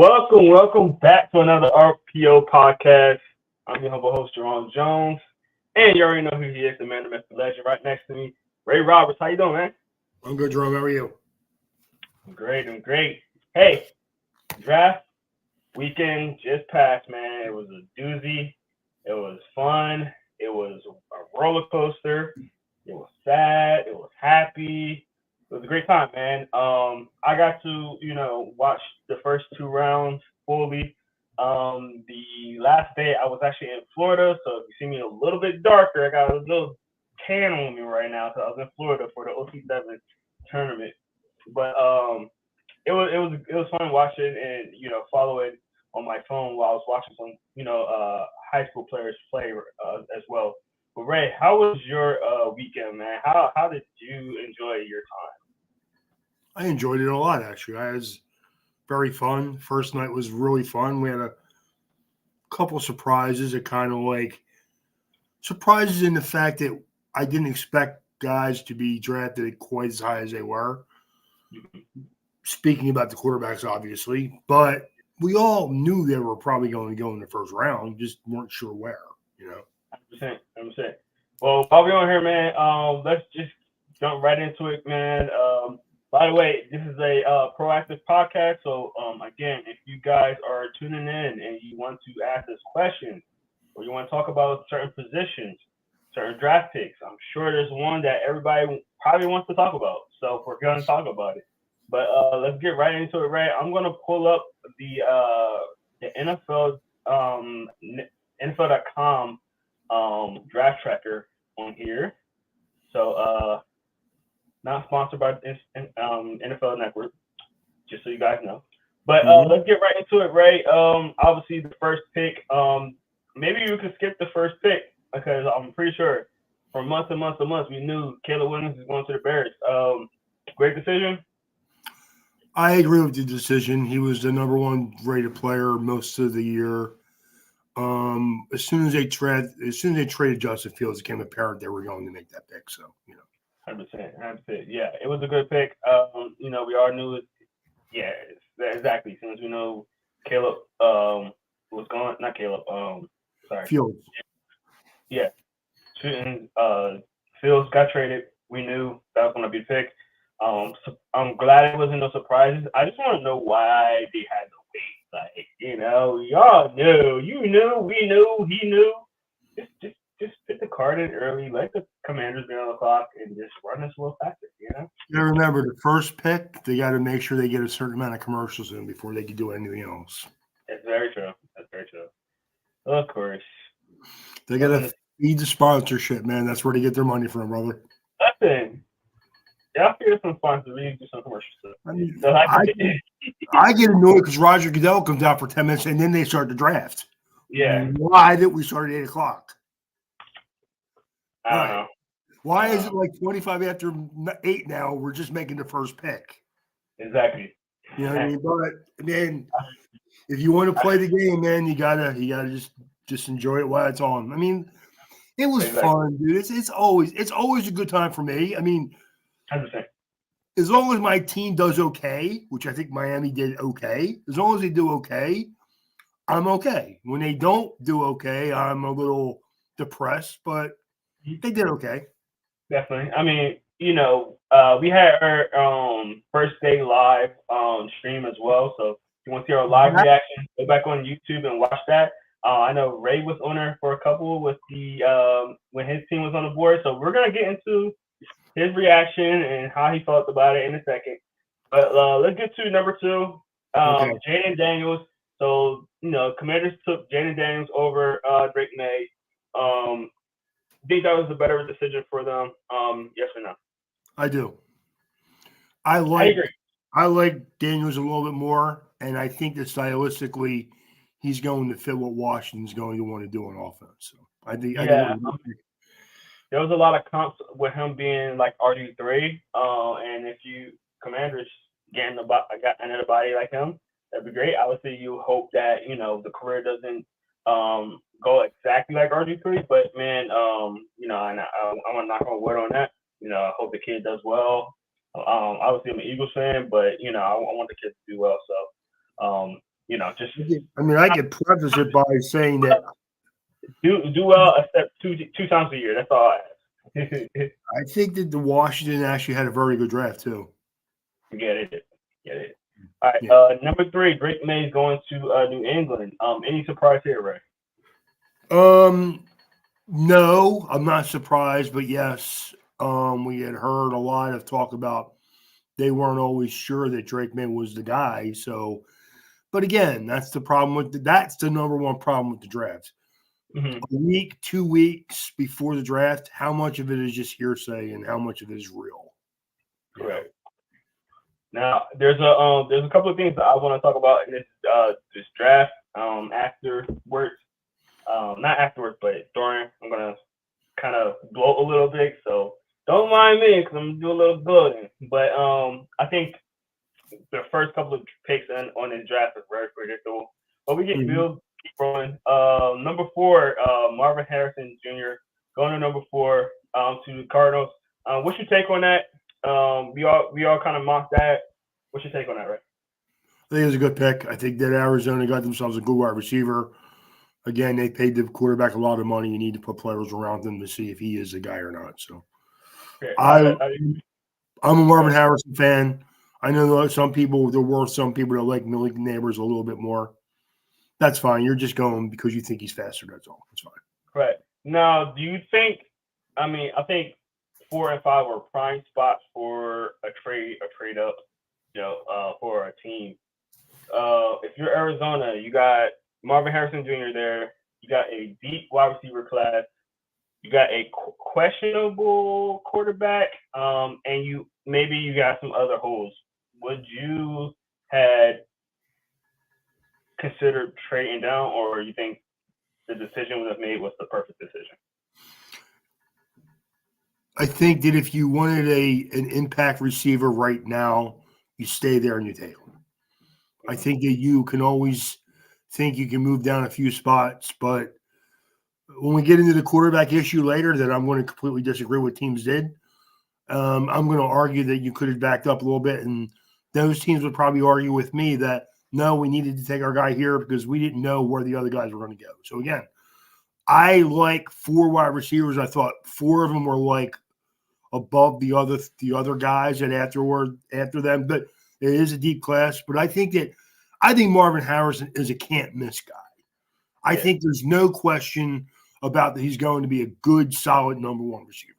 Welcome back to another RPO podcast. I'm your humble host, Jerome Jones, and you already know who he is, the man, the myth, the legend. Right next to me, Ray Roberts. How you doing, man? I'm good, Jerome. How are you? I'm great. Hey, draft weekend just passed, man. It was a doozy. It was fun. It was a roller coaster. It was sad. It was happy. It was a great time, man. I got to, watch the first two rounds fully. The last day I was actually in Florida, so if you see me a little bit darker, I got a little tan on me right now. So I was in Florida for the OC7 tournament. But it was fun watching and follow it on my phone while I was watching some high school players play as well. But Ray, how was your weekend, man? How did you enjoy your time? I enjoyed it a lot, actually. It was very fun. First night was really fun. We had a couple surprises that kind of surprises in the fact that I didn't expect guys to be drafted quite as high as they were. Speaking about the quarterbacks, obviously, but we all knew they were probably going to go in the first round, just weren't sure where, 100%. Well, while we're on here, man, let's just jump right into it, man. By the way, this is a proactive podcast, so again, if you guys are tuning in and you want to ask us questions or you want to talk about certain positions, certain draft picks, I'm sure there's one that everybody probably wants to talk about. So we're going to talk about it. But let's get right into it, right? I'm going to pull up the NFL NFL.com draft tracker on here. So not sponsored by NFL Network, just so you guys know. But let's get right into it, Ray. Obviously the first pick. Maybe you could skip the first pick because I'm pretty sure for months and months and months we knew Caleb Williams is going to the Bears. Great decision. I agree with the decision. He was the number one rated player most of the year. As soon as they traded Justin Fields, it became apparent they were going to make that pick. So 100%. Yeah, it was a good pick. We all knew it. Yeah, exactly. As soon as we know Caleb was gone, not Caleb. Sorry. Fields. Yeah, shooting. Fields got traded. We knew that was going to be a pick. So I'm glad it wasn't no surprises. I just want to know why they had to wait. Like, y'all knew, you knew, we knew, he knew. Just fit the card in early, let the Commanders be on the clock, and just run this a little faster. You remember the first pick, they got to make sure they get a certain amount of commercials in before they can do anything else. That's very true. Of course. They got to feed the sponsorship, man. That's where they get their money from, brother. Listen, y'all figure some sponsors, we need to do some commercial stuff. I mean, so I get annoyed because Roger Goodell comes out for 10 minutes and then they start the draft. Yeah. Why did we start at 8 o'clock? I don't know. Why is it like 25 after 8 now? We're just making the first pick. Exactly. You know what I mean? But man, if you want to play the game, man, you gotta just enjoy it while it's on. I mean, it was fun, dude. It's always a good time for me. I mean, 100%. As long as my team does okay, which I think Miami did okay, as long as they do okay, I'm okay. When they don't do okay, I'm a little depressed, but they did okay. Definitely. I mean, we had our first day live stream as well. So if you want to see our live reaction, go back on YouTube and watch that. I know Ray was on there for a couple with the when his team was on the board. So we're gonna get into his reaction and how he felt about it in a second. But let's get to number 2, Jaden Daniels. So Commanders took Jaden Daniels over Drake May. Think that was the better decision for them? Yes or no? I do. I like Daniels a little bit more, and I think that stylistically, he's going to fit what Washington's going to want to do on offense. So I think. There was a lot of comps with him being like RG3, and if you Commanders got anybody like him, that'd be great. Obviously, you hope that the career doesn't go exactly like RG3, but man, and I want to knock on wood on that. I hope the kid does well. Obviously, I'm an Eagles fan, but I want the kid to do well. So, just I could preface it by saying that do well except two times a year. That's all I ask. I think that the Washington actually had a very good draft too. Get it. All right. Yeah. Number 3, Drake May is going to New England. Any surprise here, Ray? No, I'm not surprised, but yes, we had heard a lot of talk about they weren't always sure that Drake May was the guy. So, but again, that's the problem that's the number one problem with the draft. Mm-hmm. A week, 2 weeks before the draft, how much of it is just hearsay and how much of it is real? Correct. Now, there's a couple of things that I want to talk about in this draft. Afterwards, not afterwards, but during. I'm gonna kind of bloat a little bit, so don't mind me because I'm gonna do a little bloating. But I think the first couple of picks on the draft is very predictable. But we'll keep rolling. Number 4, Marvin Harrison Jr. going to number 4 to the Cardinals. What's your take on that? We all kind of mocked that. What's your take on that, Ray? I think it was a good pick. I think that Arizona got themselves a good wide receiver. Again, they paid the quarterback a lot of money. You need to put players around him to see if he is the guy or not. So, Okay. I'm a Marvin Harrison fan. I know there were some people that like Malik Neighbors a little bit more. That's fine. You're just going because you think he's faster. That's all. That's fine. Right. Now, do you think? I think 4 and 5 were prime spots for a trade up, for a team. If you're Arizona, you got Marvin Harrison Jr. there. You got a deep wide receiver class. You got a questionable quarterback, and you got some other holes. Would you had considered trading down, or you think the decision was made was the perfect decision? I think that if you wanted an impact receiver right now, you stay there and you take him. I think that you can always think you can move down a few spots, but when we get into the quarterback issue later, that I'm going to completely disagree with teams did. I'm going to argue that you could have backed up a little bit, and those teams would probably argue with me that no, we needed to take our guy here because we didn't know where the other guys were going to go. So again, I like 4 wide receivers. I thought 4 of them were like above the other guys that after them, but it is a deep class. But I think Marvin Harrison is a can't miss guy. I think there's no question about that he's going to be a good, solid number 1 receiver.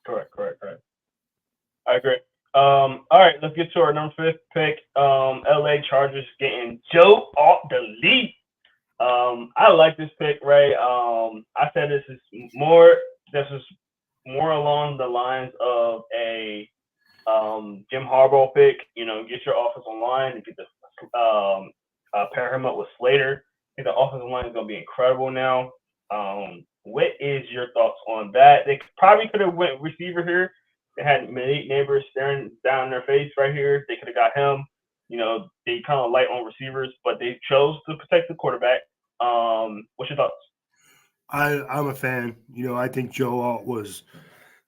Correct. I agree. All right, let's get to our number 5 pick. LA Chargers getting Joe off the lead. I like this pick, Ray. I said this is more along the lines of a Jim Harbaugh pick. Get your offensive line and get the pair him up with Slater. I think the offensive line is going to be incredible now. What is your thoughts on that? They probably could have went receiver here. They had Malik Neighbors staring down their face right here. They could have got him. They kind of light on receivers, but they chose to protect the quarterback. What's your thoughts? I'm a fan. I think Joe Alt was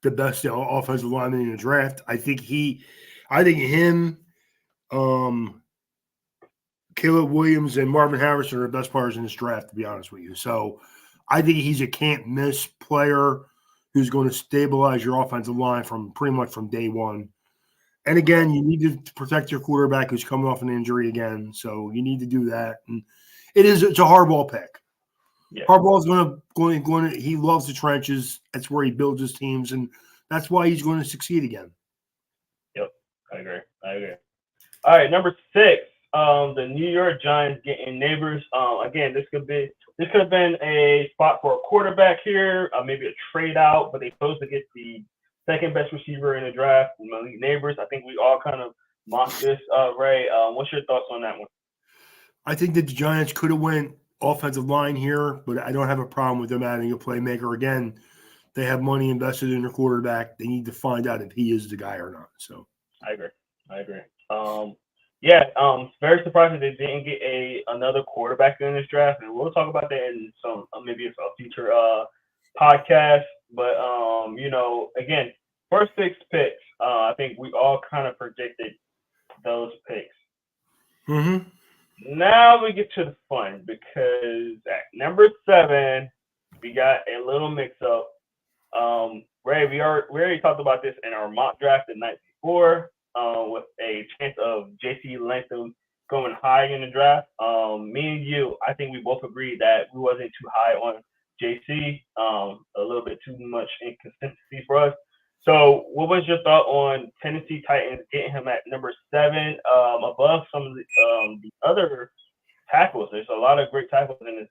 the best offensive lineman in the draft. I think him, Caleb Williams, and Marvin Harrison are the best players in this draft, to be honest with you. So I think he's a can't miss player who's going to stabilize your offensive line pretty much from day one. And again, you need to protect your quarterback who's coming off an injury again. So you need to do that. And it's a Harbaugh pick. Yeah. Harbaugh's going to he loves the trenches. That's where he builds his teams, and that's why he's going to succeed again. Yep, I agree. All right, number 6, the New York Giants getting Neighbors. Again, this could have been a spot for a quarterback here, maybe a trade out, but they chose to get the second best receiver in the draft, Malik Neighbors. I think we all kind of mocked this, Ray. What's your thoughts on that one? I think that the Giants could have went offensive line here, but I don't have a problem with them adding a playmaker. Again, they have money invested in their quarterback. They need to find out if he is the guy or not. So I agree. Very surprised that they didn't get another quarterback in this draft, and we'll talk about that in some maybe a future podcast. But again, first 6 picks, I think we all kind of predicted those picks. Mm-hmm. Now we get to the fun because at number 7, we got a little mix up. Ray, we already talked about this in our mock draft the night before, with a chance of JC Latham going high in the draft. Me and you, I think we both agreed that we wasn't too high on JC. A little bit too much inconsistency for us. So, what was your thought on Tennessee Titans getting him at number 7, above some of the other tackles? There's a lot of great tackles in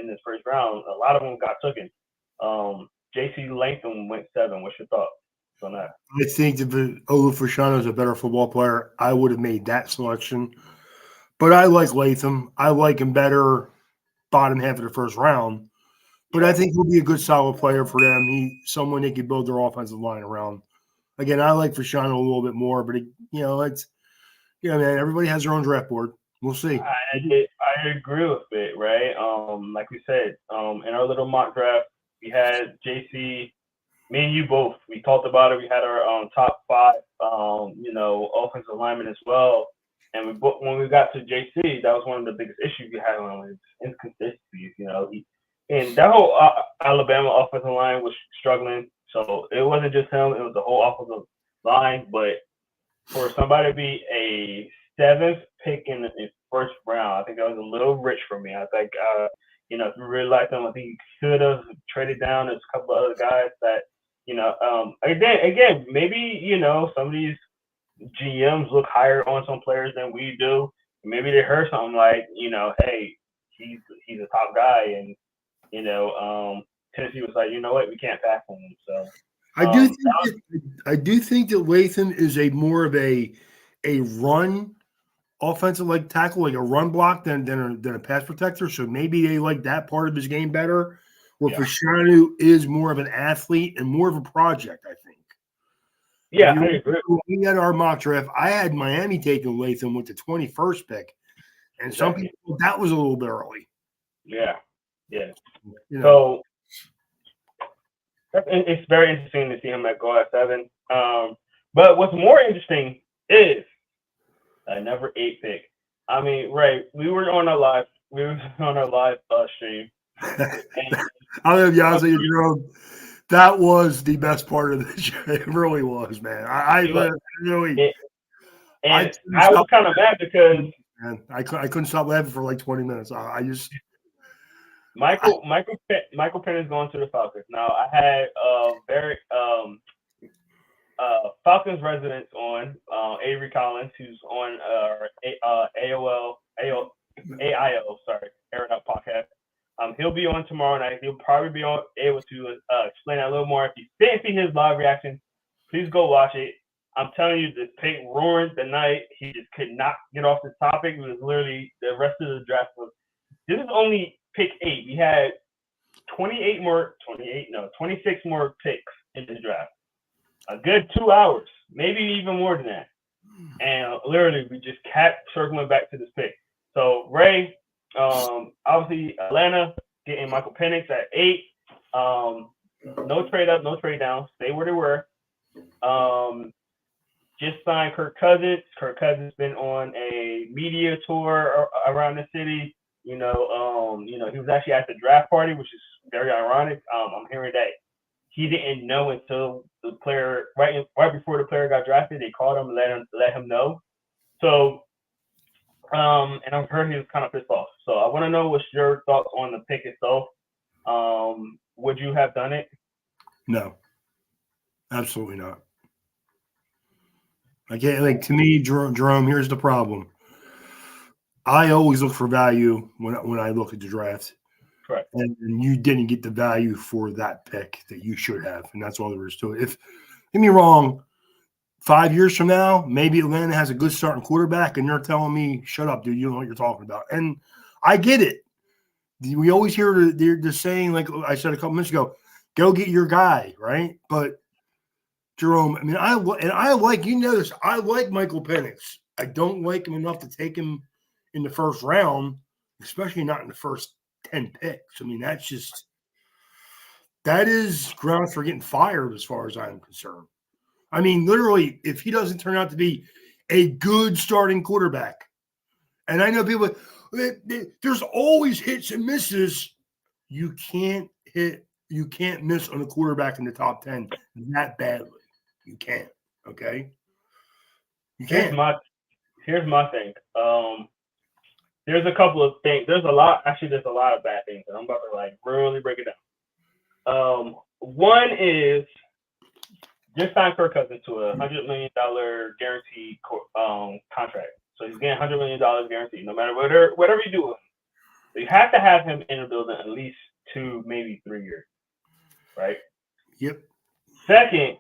this first round. A lot of them got taken. J.C. Latham went 7. What's your thoughts on that? I think if Olu Fashanu is a better football player, I would have made that selection. But I like Latham. I like him better bottom half of the first round. But I think he'll be a good, solid player for them. He's someone they could build their offensive line around. Again, I like Fashanu a little bit more, but man, everybody has their own draft board. We'll see. I agree with it, right? Like we said, in our little mock draft, we had JC, me and you both. We talked about it. We had our top 5, offensive linemen as well. And when we got to JC, that was one of the biggest issues we had on his inconsistencies. And that whole Alabama offensive line was struggling. So it wasn't just him; it was the whole offensive line. But for somebody to be a 7th pick in the first round, I think that was a little rich for me. I think, if you really liked him, I think you could have traded down. There's a couple of other guys that, again, maybe, some of these GMs look higher on some players than we do. Maybe they heard something like, hey, he's a top guy, and Tennessee was like, you know what, we can't pass on him. So I do think that Latham is a more of a run offensive like tackle, like a run block than a pass protector. So maybe they like that part of his game better. Where Fashanu is more of an athlete and more of a project, I think. Yeah, I agree. We had our mock draft. I had Miami taking Latham with the 21st pick, and some people that was a little bit early. Yeah. So it's very interesting to see him go at 7. But what's more interesting is a number 8 pick. I mean, Ray, we were on our live stream. I'll have Yazzie and Jerome. That was the best part of the show. It really was, man. I was kind of mad because I couldn't stop laughing for like 20 minutes. I just Michael Penn is going to the Falcons. Now I had Falcons residents on Avery Collins, who's on AIO, Air Out podcast. He'll be on tomorrow night. He'll probably be able to explain that a little more. If you didn't see his live reaction, please go watch it. I'm telling you, this pick ruined the night. He just could not get off the topic. It was literally the rest of the draft was. This is only pick 8. We had 26 more picks in the draft. A good 2 hours, maybe even more than that. And literally, we just kept circling back to this pick. So Ray. Obviously Atlanta getting Michael Penix at 8. No trade up, no trade down. Stay where they were. Just signed Kirk Cousins. Kirk Cousins been on a media tour around the city. He was actually at the draft party, which is very ironic. I'm hearing that he didn't know until the player right before the player got drafted. They called him and let him know. So. And I've heard he was kind of pissed off. So I want to know what's your thoughts on the pick itself. Would you have done it? No, absolutely not. To me, Jerome, here's the problem. I always look for value when I look at the draft. Correct. And you didn't get the value for that pick that you should have. And that's all there is to it. If, get me wrong, 5 years from now, maybe Atlanta has a good starting quarterback, and you're telling me, shut up, dude, you don't know what you're talking about. And I get it. We always hear the saying, like I said a couple minutes ago, go get your guy, right? But, Jerome, I mean, I like Michael Penix. I don't like him enough to take him in the first round, especially not in the first 10 picks. I mean, that is grounds for getting fired as far as I'm concerned. I mean, literally, if he doesn't turn out to be a good starting quarterback And I know people, there's always hits and misses. You can't miss on a quarterback in the top 10 that badly. You can't. Okay. You Here's can't. my thing. There's a couple of things. There's a lot of bad things, and I'm about to like really break it down. One is just signed Kirk Cousins to a $100 million guaranteed contract. So he's getting $100 million guaranteed, no matter whatever you do with him. So you have to have him in the building at least 2, maybe 3 years, right? Yep. Second,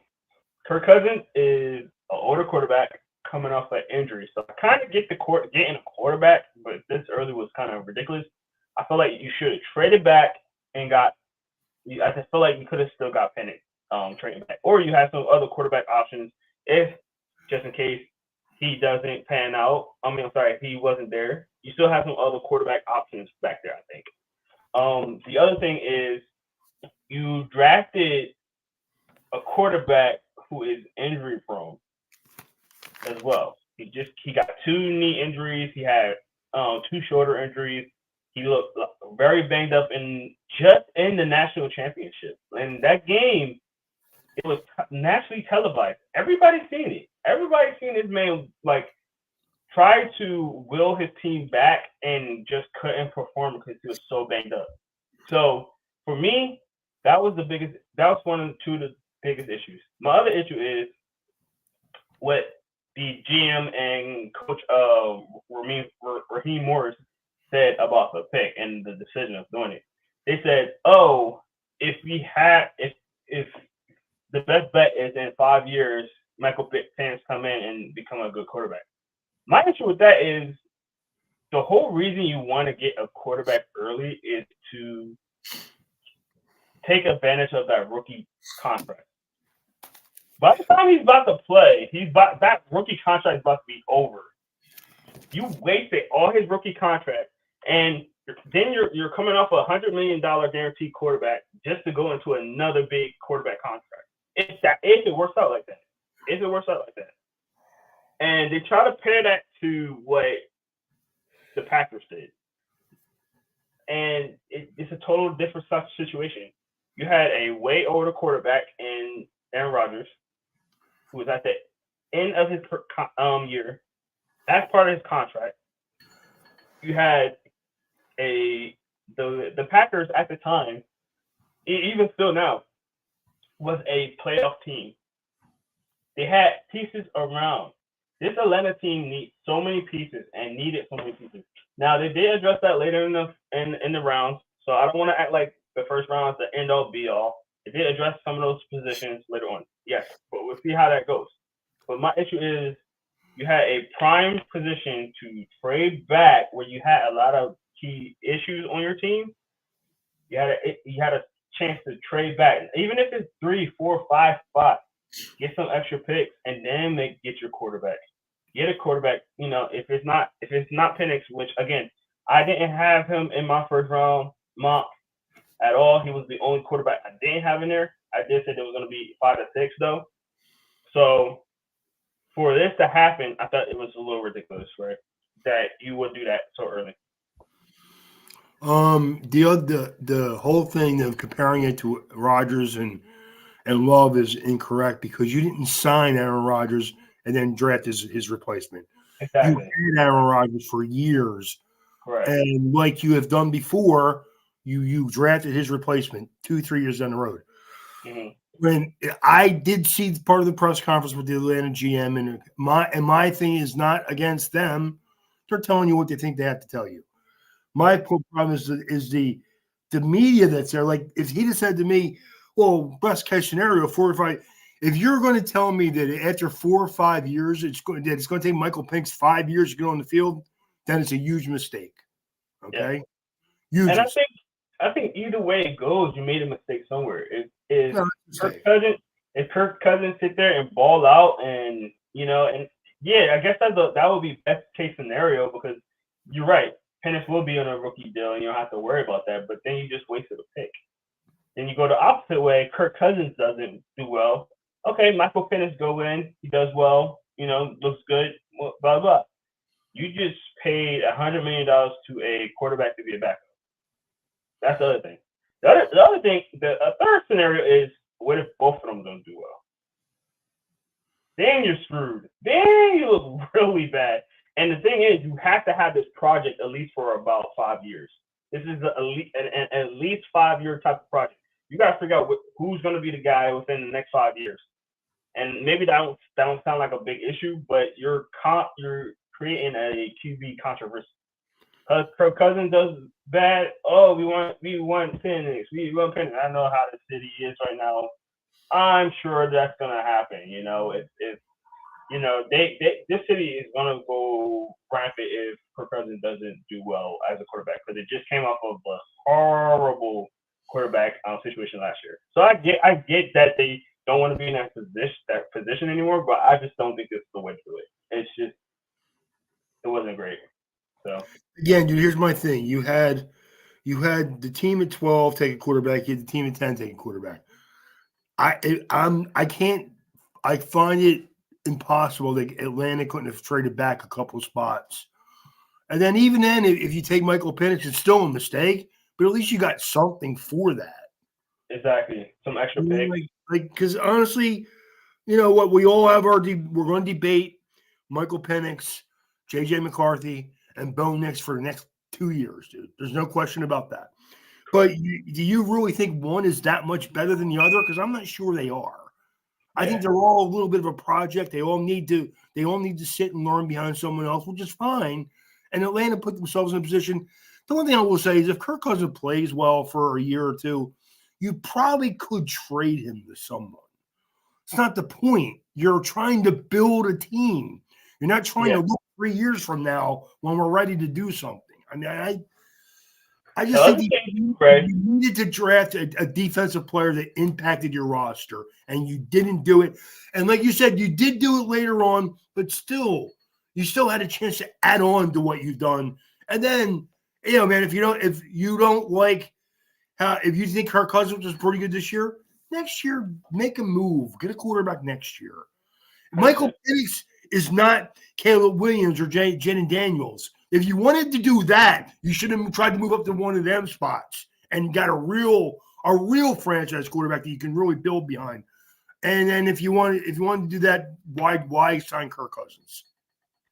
Kirk Cousins is an older quarterback coming off an injury. So I kind of get getting a quarterback, but this early was kind of ridiculous. I feel like you should have traded back and I just feel like you could have still got Penix trading back. Or you have some other quarterback options if, just in case he doesn't pan out. If he wasn't there, you still have some other quarterback options back there, I think. The other thing is you drafted a quarterback who is injury prone as well. He got 2 knee injuries. He had 2 shoulder injuries. He looked very banged up in the national championship. And that game, it was nationally televised. Everybody's seen it. Everybody's seen this man like try to will his team back and just couldn't perform because he was so banged up. So for me, that was one of the 2 of the biggest issues. My other issue is what the GM and coach Raheem Morris said about the pick and the decision of doing it. They said, if the best bet is in 5 years, Michael Penix come in and become a good quarterback. My issue with that is the whole reason you want to get a quarterback early is to take advantage of that rookie contract. By the time he's about to play, that rookie contract is about to be over. You wasted all his rookie contract, and then you're coming off a $100 million guaranteed quarterback just to go into another big quarterback contract. If it works out like that. And they try to pair that to what the Packers did. And it's a total different situation. You had a way older quarterback in Aaron Rodgers, who was at the end of his year. That's part of his contract. You had the Packers at the time, even still now, was a playoff team. They had pieces around. This Atlanta team needs so many pieces and needed so many pieces. Now they did address that later in the rounds, so I don't want to act like the first round is the end all be all. They did address some of those positions later on, yes, but we'll see how that goes. But my issue is you had a prime position to trade back where you had a lot of key issues on your team. You had a chance to trade back, even if it's 3, 4, 5 spots. Get some extra picks and then get your quarterback. Get a quarterback. If it's not Penix, which again I didn't have him in my first round mock at all. He was the only quarterback I didn't have in there. I did say there was going to be 5 to 6 though. So for this to happen, I thought it was a little ridiculous, right? That you would do that so early. The whole thing of comparing it to Rodgers and Love is incorrect because you didn't sign Aaron Rodgers and then draft his replacement. Exactly. You had Aaron Rodgers for years. Correct. And like you have done before, you drafted his replacement 2-3 years down the road. Mm-hmm. When I did see part of the press conference with the Atlanta GM, and my thing is not against them. They're telling you what they think they have to tell you. My problem is the media that's there. Like if he just said to me, well, best case scenario, 4 or 5. If you're going to tell me that after 4 or 5 years, it's going to take Michael Penix 5 years to get on the field, then it's a huge mistake. Okay, yeah. Huge. And I think either way it goes, you made a mistake somewhere. If Kirk Cousins sit there and ball out, and I guess that would be best case scenario because you're right. Penix will be on a rookie deal, and you don't have to worry about that. But then you just wasted a pick. Then you go the opposite way. Kirk Cousins doesn't do well. Okay, Michael Penix go in. He does well. Looks good. Blah blah. You just paid $100 million to a quarterback to be a backup. That's the other thing. The third scenario is, what if both of them don't do well? Then you're screwed. Then you look really bad. And the thing is, you have to have this project at least for about 5 years. This is an at least 5-year type of project. You got to figure out who's going to be the guy within the next 5 years. And maybe that don't sound like a big issue, but you're creating a QB controversy. Kirk Cousins does bad. Oh, we want Penix. We want Penix. I know how the city is right now. I'm sure that's gonna happen. If this city is gonna go rampant if Kirk Cousins doesn't do well as a quarterback, because it just came off of a horrible quarterback situation last year. So I get that they don't want to be in that position anymore, but I just don't think it's the way to do it. It wasn't great. So again, dude, here's my thing. You had the team at 12 take a quarterback. You had the team at 10 take a quarterback. I find it impossible that Atlanta couldn't have traded back a couple of spots. And then even then, if you take Michael Penix, it's still a mistake, but at least you got something for that. Exactly. Some extra picks. Because honestly, you know what? We all have we're going to debate Michael Penix, J.J. McCarthy, and Bo Nix for the next 2 years, dude. There's no question about that. But do you really think one is that much better than the other? Because I'm not sure they are. Yeah. I think they're all a little bit of a project. They all need to sit and learn behind someone else, which is fine. And Atlanta put themselves in a position. The one thing I will say is if Kirk Cousins plays well for a year or two, you probably could trade him to someone. It's not the point. You're trying to build a team. You're not trying to look 3 years from now when we're ready to do something. I mean, I just think you needed to draft a defensive player that impacted your roster, and you didn't do it. And like you said, you did do it later on, but still, you still had a chance to add on to what you've done. And then, man, if you don't like if you think Kirk Cousins was pretty good this year, next year make a move, get a quarterback next year. Michael Penix is not Caleb Williams or Jaden Daniels. If you wanted to do that, you should have tried to move up to one of them spots and got a real franchise quarterback that you can really build behind. And then if you wanted to do that, why sign Kirk Cousins?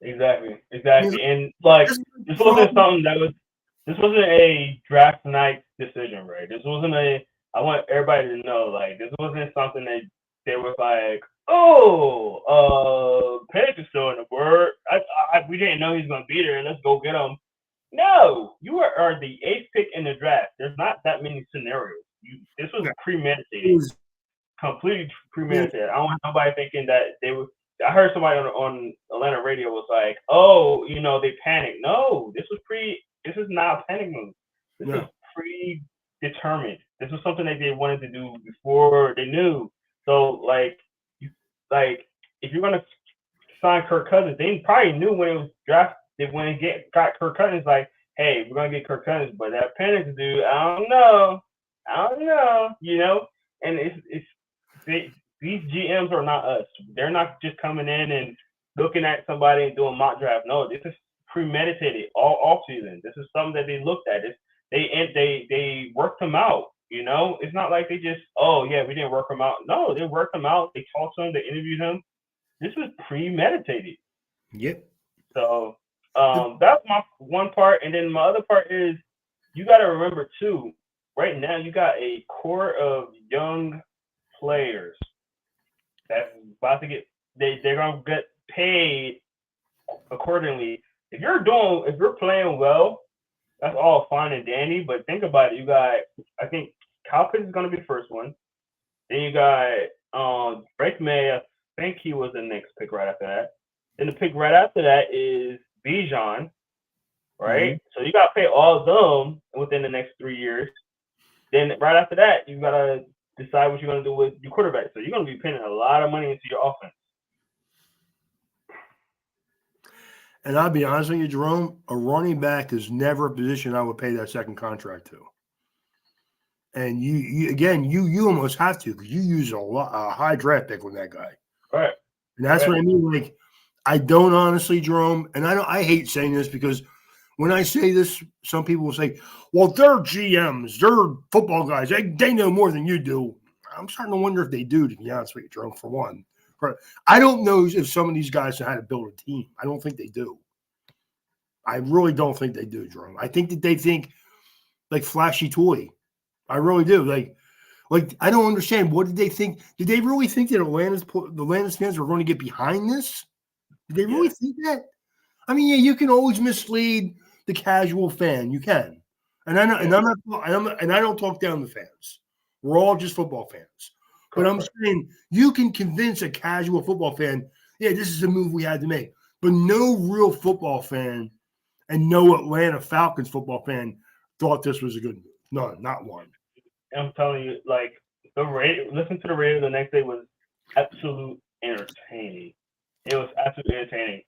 Exactly. And this wasn't a draft night decision, right? This wasn't I want everybody to know, this wasn't something that they were like, Penix is still in the board. We didn't know he was going to be there. Let's go get him. No, you are the 8th pick in the draft. There's not that many scenarios. This was premeditated, completely premeditated. I don't want nobody thinking that they would. I heard somebody on Atlanta radio was like, they panicked. No, this is not a panic move. This is predetermined. This was something that they wanted to do before they knew. So, if you're going to sign Kirk Cousins, they probably knew when it was drafted, when they got Kirk Cousins, hey, we're going to get Kirk Cousins, but that Penix dude, I don't know, and these GMs are not us. They're not just coming in and looking at somebody and doing mock draft. No, this is premeditated all off season. This is something that they looked at. They worked them out. It's not like they just, we didn't work him out. No, they worked him out. They talked to him. They interviewed him. This was premeditated. Yep. So that's my one part. And then my other part is you got to remember, too, right now you got a core of young players that's about to get – they're going to get paid accordingly. If you're playing well, that's all fine and dandy, but think about it. You got, I think, Kyle Pitts is going to be the first one. Then you got Drake May. I think he was the next pick right after that. Then the pick right after that is Bijan, right? Mm-hmm. So you got to pay all of them within the next 3 years. Then right after that, you got to decide what you're going to do with your quarterback. So you're going to be paying a lot of money into your offense. And I'll be honest with you, Jerome, a running back is never a position I would pay that second contract to. And you almost have to because you use a high draft pick with that guy. Right. And that's what I mean. I don't honestly, Jerome, and I hate saying this because when I say this, some people will say, well, they're GMs, they're football guys, they know more than you do. I'm starting to wonder if they do, to be honest with you, Jerome, for one. I don't know if some of these guys know how to build a team. I don't think they do. I really don't think they do, Jerome. I think that they think like flashy toy. I really do. Like I don't understand. What did they think? Did they really think that the Atlanta's fans were going to get behind this? Did they really think that? I mean, yeah, you can always mislead the casual fan. You can, and I know, and I don't talk down the fans. We're all just football fans. But I'm saying you can convince a casual football fan, yeah, this is a move we had to make. But no real football fan and no Atlanta Falcons football fan thought this was a good move. No, not one. I'm telling you, like listen to the radio the next day was absolute entertaining. It was absolutely entertaining.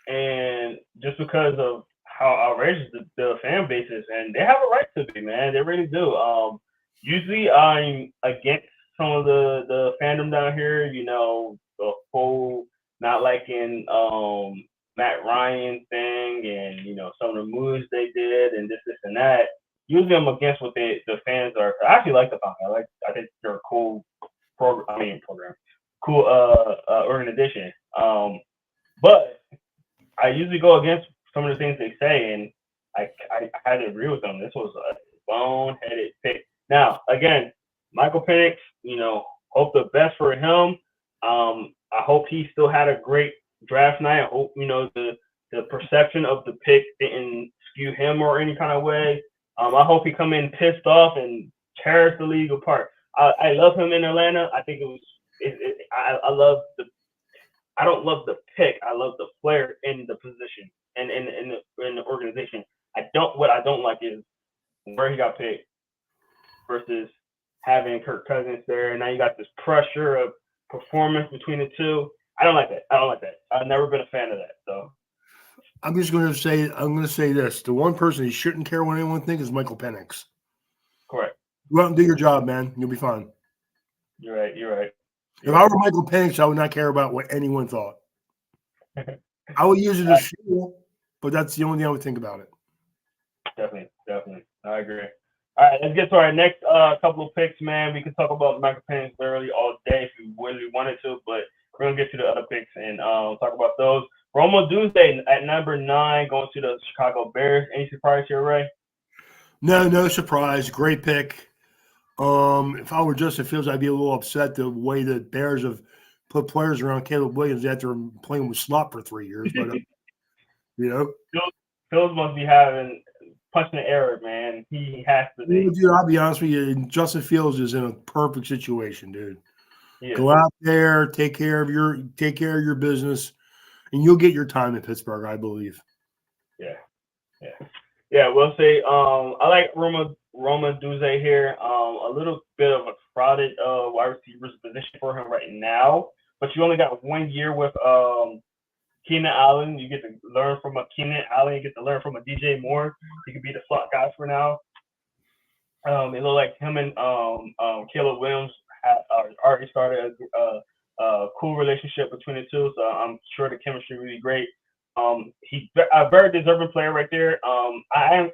And just because of how outrageous the fan base is, and they have a right to be, man. They really do. Usually I'm against some of the fandom down here. You know, the whole not liking Matt Ryan thing, and you know some of the moves they did, and this and that. Usually I'm against what the fans are. I actually like the Falcons. I think they're a cool program, cool organization. But I usually go against some of the things they say, and I had to agree with them. This was a boneheaded pick. Now, again, Michael Penix, you know, hope the best for him. I hope he still had a great draft night. I hope, you know, the perception of the pick didn't skew him or any kind of way. I hope he come in pissed off and tears the league apart. I love him in Atlanta. I think I love the. I don't love the pick. I love the player in the position and in the organization. What I don't like is where he got picked versus having Kirk Cousins there. And now you got this pressure of performance between the two. I don't like that. I've never been a fan of that. So I'm going to say this. The one person he shouldn't care what anyone thinks is Michael Penix. Correct. Go out and do your job, man. You'll be fine. You're right. If I were Michael Penix, I would not care about what anyone thought. I would use it as fuel, but that's the only thing I would think about it. Definitely. I agree. All right, let's get to our next couple of picks, man. We can talk about Michael Penix literally all day if we really wanted to, but we're going to get to the other picks and talk about those. Rome Odunze at number 9 going to the Chicago Bears. Any surprise here, Ray? No surprise. Great pick. If I were Justin Fields, I'd be a little upset the way the Bears have put players around Caleb Williams after playing with slop for 3 years. But you know, Fields must be having punching the air, man. He has to be. Dude, I'll be honest with you. Justin Fields is in a perfect situation, dude. Yeah. Go out there, take care of your business, and you'll get your time in Pittsburgh, I believe. Yeah. We'll say I like Rome Odunze here. A little bit of a crowded wide receivers position for him right now, but you only got 1 year with Keenan Allen. You get to learn from a Keenan Allen. You get to learn from a DJ Moore. He could be the slot guy for now. It looked like him and Caleb Williams already started a cool relationship between the two, so I'm sure the chemistry will be great. He's a very deserving player right there. I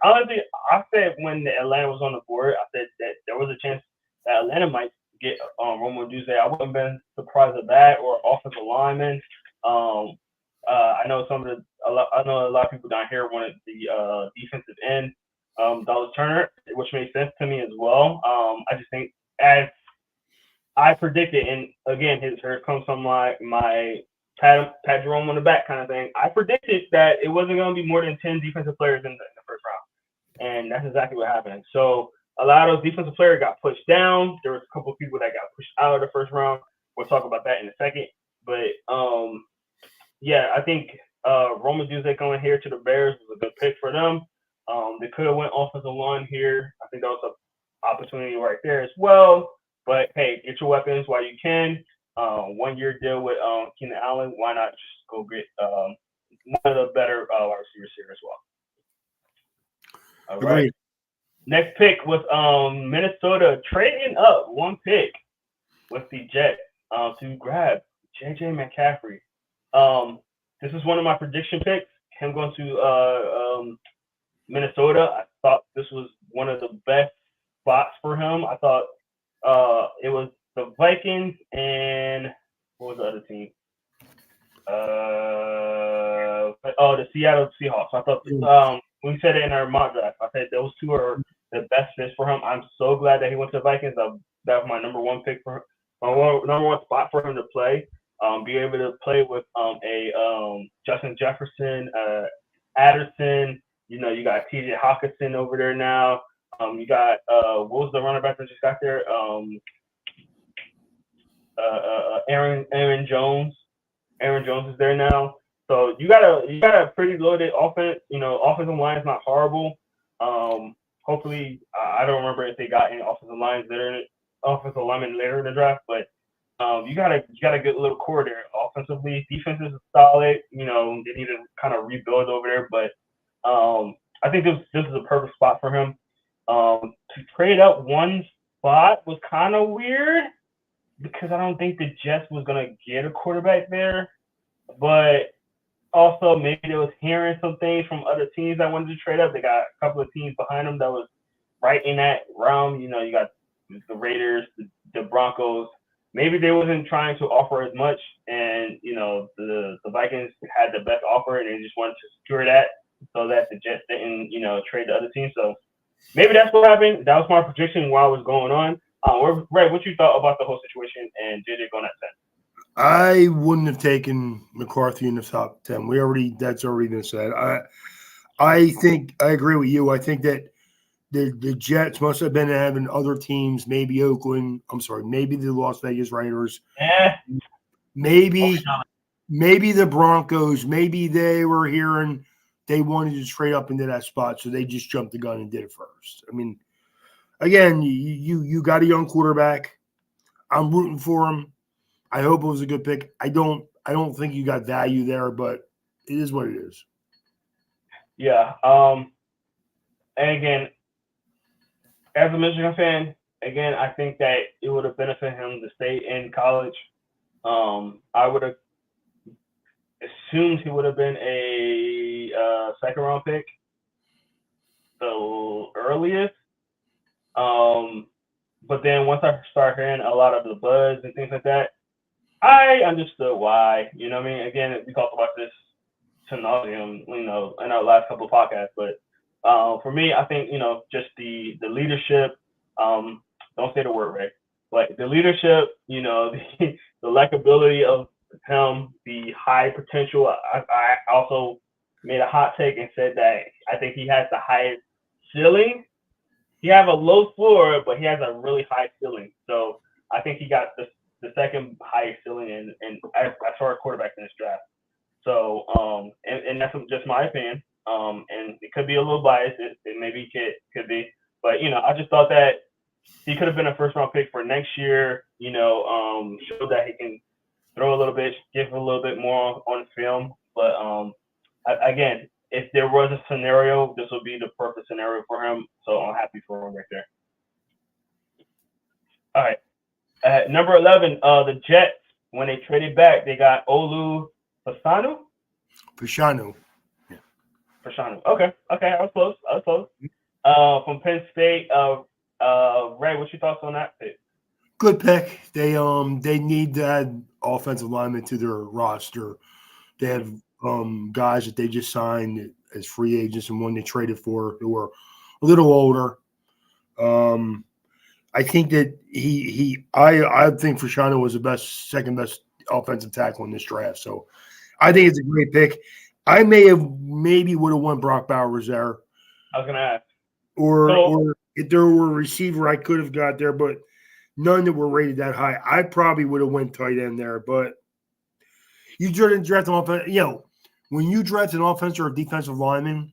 said when Atlanta was on the board, I said that there was a chance that Atlanta might get Rome Odunze. I wouldn't have been surprised at that, or offensive lineman. I know I know a lot of people down here wanted the defensive end, Dallas Turner, which made sense to me as well. I just think as I predicted, and again, here comes some my pat Jerome on the back kind of thing. I predicted that it wasn't going to be more than 10 defensive players in the first round, and that's exactly what happened. So a lot of defensive players got pushed down. There was a couple of people that got pushed out of the first round. We'll talk about that in a second. But yeah, I think Rome Odunze going here to the Bears was a good pick for them. They could have went offensive line here. I think that was an opportunity right there as well. But hey, get your weapons while you can. 1 year deal with Keenan Allen. Why not just go get one of the better wide receivers here as well? All right. Next pick was Minnesota trading up 1 pick with the Jets to grab J.J. McCaffrey. This is one of my prediction picks. Him going to Minnesota. I thought this was one of the best spots for him. I thought it was the Vikings and what was the other team? The Seattle Seahawks. I thought we said it in our mock draft. I said those two are the best fits for him. I'm so glad that he went to the Vikings. That was my number one pick for him. Number one spot for him to play. Be able to play with Justin Jefferson, Addison. You know, you got T.J. Hawkinson over there now. You got what was the running back that just got there? Aaron Jones. Aaron Jones is there now. So you got a pretty loaded offense. You know, offensive line is not horrible. Hopefully, I don't remember if they got any offensive linemen later in the draft, but you got a good little core there. Offensively, defense is solid. You know, they need to kind of rebuild over there, but I think this is a perfect spot for him. To trade up one spot was kind of weird because I don't think the Jets was gonna get a quarterback there, but also maybe they was hearing some things from other teams that wanted to trade up. They got a couple of teams behind them that was right in that realm. You know, you got the Raiders, the Broncos. Maybe they wasn't trying to offer as much, and you know the Vikings had the best offer, and they just wanted to secure that so that the Jets didn't trade the other team. So maybe that's what happened. That was my prediction while it was going on. Ray, what you thought about the whole situation and JJ going at 10? I wouldn't have taken McCarthy in the top 10. That's already been said. I think I agree with you. I think that the Jets must have been having other teams, maybe Oakland. I'm sorry, maybe the Las Vegas Raiders. Maybe the Broncos. Maybe they were hearing they wanted to trade up into that spot, so they just jumped the gun and did it first. I mean, again, you got a young quarterback. I'm rooting for him. I hope it was a good pick. I don't think you got value there, but it is what it is. Yeah. And again, as a Michigan fan, I think that it would have benefited him to stay in college. I would have assumed he would have been a second round pick, the earliest. But then once I started hearing a lot of the buzz and things like that, I understood why. You know what I mean? Again, we talked about this to nauseam, in our last couple of podcasts. But for me, I think, just the leadership, don't say the word, Ray, but the leadership, the likability of him, the high potential. I also made a hot take and said that I think he has the highest ceiling. He has a low floor, but he has a really high ceiling. So I think he got the second highest ceiling and as far as quarterbacks in this draft. So and that's just my opinion. And it could be a little biased. It maybe could be, but I just thought that he could have been a first round pick for next year. Show that he can throw a little bit, give a little bit more on film. But again, if there was a scenario, this would be the perfect scenario for him. So I'm happy for him right there. All right. At number 11, the Jets, when they traded back, they got Olu Fashanu. Yeah. Fashanu. Okay. I was close. From Penn State. Ray, what's your thoughts on that pick? Good pick. They need to add offensive linemen to their roster. They have guys that they just signed as free agents and one they traded for who were a little older. I think that I think Fashanu was the second best offensive tackle in this draft. So I think it's a great pick. I maybe would have won Brock Bowers there. I was gonna ask. Or if there were a receiver I could have got there, but none that were rated that high. I probably would have went tight end there, but you draft an offense. When you draft an offensive or defensive lineman,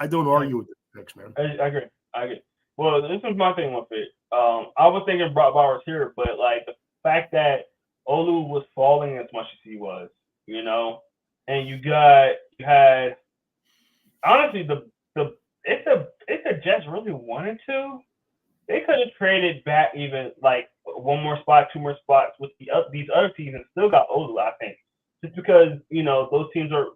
I don't argue with the picks, man. I agree. Well, this is my thing with it. I was thinking Brock Bowers here, but like the fact that Olu was falling as much as he was, and you had honestly if the Jets really wanted to, they could have traded back even like one more spot, two more spots with these other teams and still got Olu, I think. just because those teams are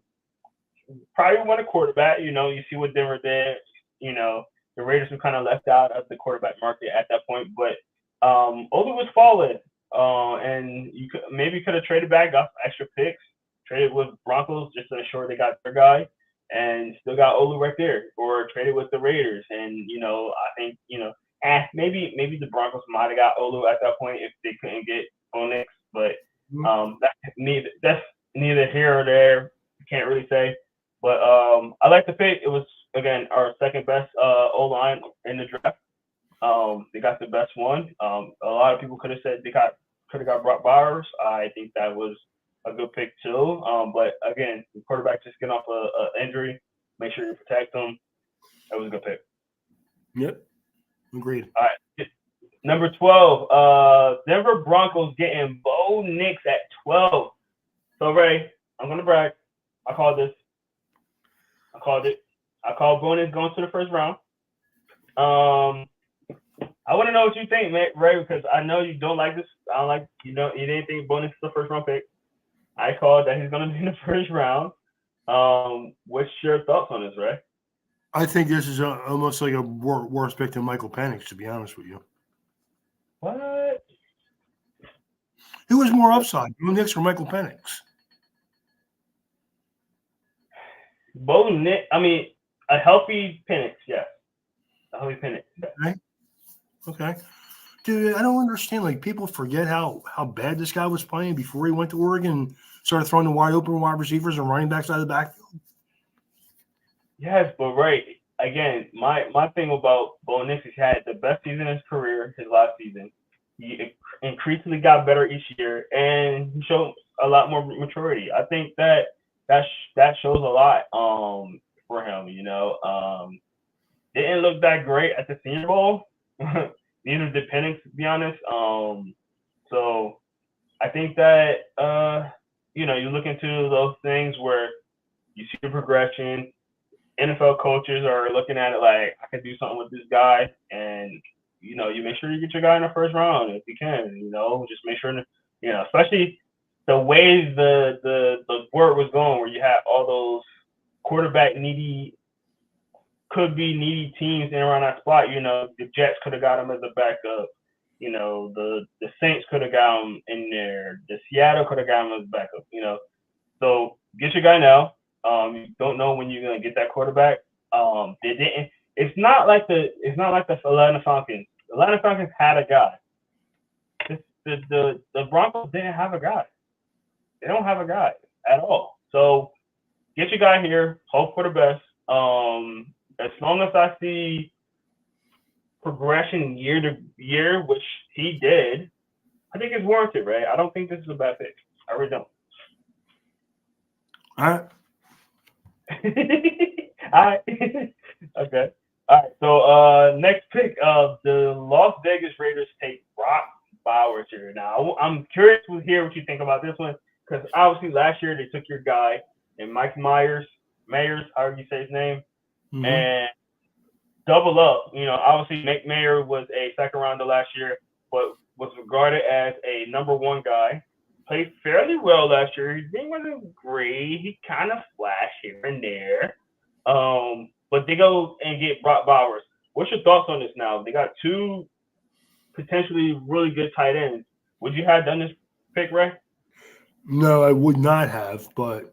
probably want a quarterback. You see what Denver did. The Raiders were kind of left out of the quarterback market at that point, but Olu was falling, and maybe could have traded back, got extra picks, traded with Broncos just to ensure they got their guy, and still got Olu right there, or traded with the Raiders, and I think maybe the Broncos might have got Olu at that point if they couldn't get Onyx, but that's neither here or there. Can't really say. But I like the pick. It was, again, our second best O-line in the draft. They got the best one. A lot of people could have said they could have got Brock Bowers. I think that was a good pick too. But again, the quarterback just getting off a injury. Make sure you protect them. That was a good pick. Yep. Agreed. All right. Number 12, Denver Broncos getting Bo Nix at 12. So, Ray, I'm going to brag. I called this. I called it. I called Bo Nix going to the first round. I want to know what you think, man, Ray, because I know you don't like this. I don't like, you didn't think Bo Nix is the first round pick. I called that he's going to be in the first round. What's your thoughts on this, Ray? I think this is almost like a worse pick than Michael Penix, to be honest with you. What? Who was more upside, Bo Nix or Michael Penix? Bo Nix, a healthy Penix, yes. A healthy Penix. Yes. Okay. Dude, I don't understand. Like, people forget how bad this guy was playing before he went to Oregon and started throwing the wide open wide receivers and running backs out of the backfield. Yes, but right. Again, my thing about Bo Nix is he had the best season in his career, his last season. He increasingly got better each year, and he showed a lot more maturity. I think that shows a lot for him. Didn't look that great at the Senior Bowl. Neither did Penix, to be honest. So I think that you look into those things where you see the progression. NFL coaches are looking at it like, I could do something with this guy, and you make sure you get your guy in the first round if you can. Just make sure that, especially the way the word was going, where you had all those quarterback could be needy teams in around that spot. The Jets could have got him as a backup. The Saints could have got him in there. The Seattle could have got him as a backup. So get your guy now. You don't know when you're gonna get that quarterback. They didn't. It's not like the Atlanta Falcons. The Atlanta Falcons had a guy. The Broncos didn't have a guy. They don't have a guy at all. So get your guy here. Hope for the best. As long as I see progression year to year, which he did, I think it's warranted, right? I don't think this is a bad pick. I really don't. All right. All right. Okay. All right. So next pick of the Las Vegas Raiders take Brock Bowers here. Now I'm curious to hear what you think about this one, because obviously last year they took your guy and Mike Myers, however you say his name, and double up. Obviously Mike Mayer was a second rounder last year, but was regarded as a number one guy. Played fairly well last year. His game wasn't great. He kind of flashed here and there. But they go and get Brock Bowers. What's your thoughts on this now? They got two potentially really good tight ends. Would you have done this pick, Ray? No, I would not have, but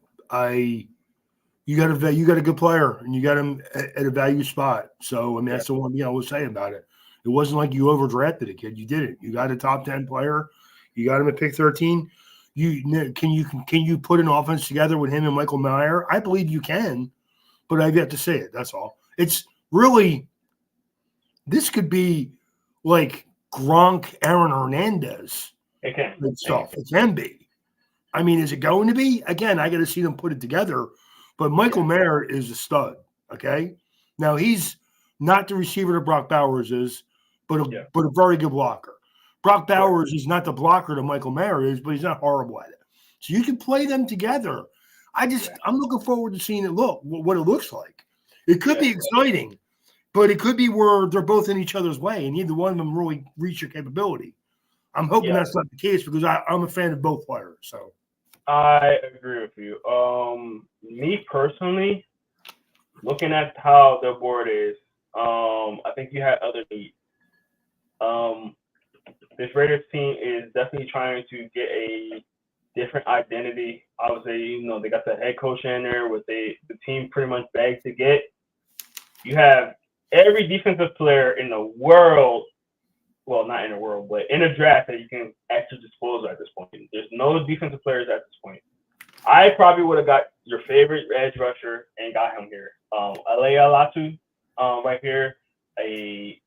you got a good player and you got him at a value spot. So that's the one thing I will say about it. It wasn't like you overdrafted a kid. You didn't. You got a top 10 player. You got him at pick 13. Can you put an offense together with him and Michael Mayer? I believe you can, but I've yet to say it. That's all. It's really, this could be like Gronk, Aaron Hernandez. It can. Stuff. It can be. Is it going to be? Again, I got to see them put it together. But Michael Mayer is a stud. Okay. Now he's not the receiver that Brock Bowers is, but a very good blocker. Brock Bowers is not the blocker that Michael Mayer is, but he's not horrible at it. So you can play them together. I'm looking forward to seeing what it looks like. It could be exciting, but it could be where they're both in each other's way and neither one of them really reach your capability. I'm hoping that's not the case because I'm a fan of both players. So I agree with you. Me personally, looking at how their board is, I think you had other needs. Um, this Raiders team is definitely trying to get a different identity. Obviously, they got the head coach in there with the team pretty much begged to get. You have every defensive player in the world, well, not in the world, but in a draft that you can actually dispose of at this point. There's no defensive players at this point. I probably would have got your favorite edge rusher and got him here. Alea Latu, right here. A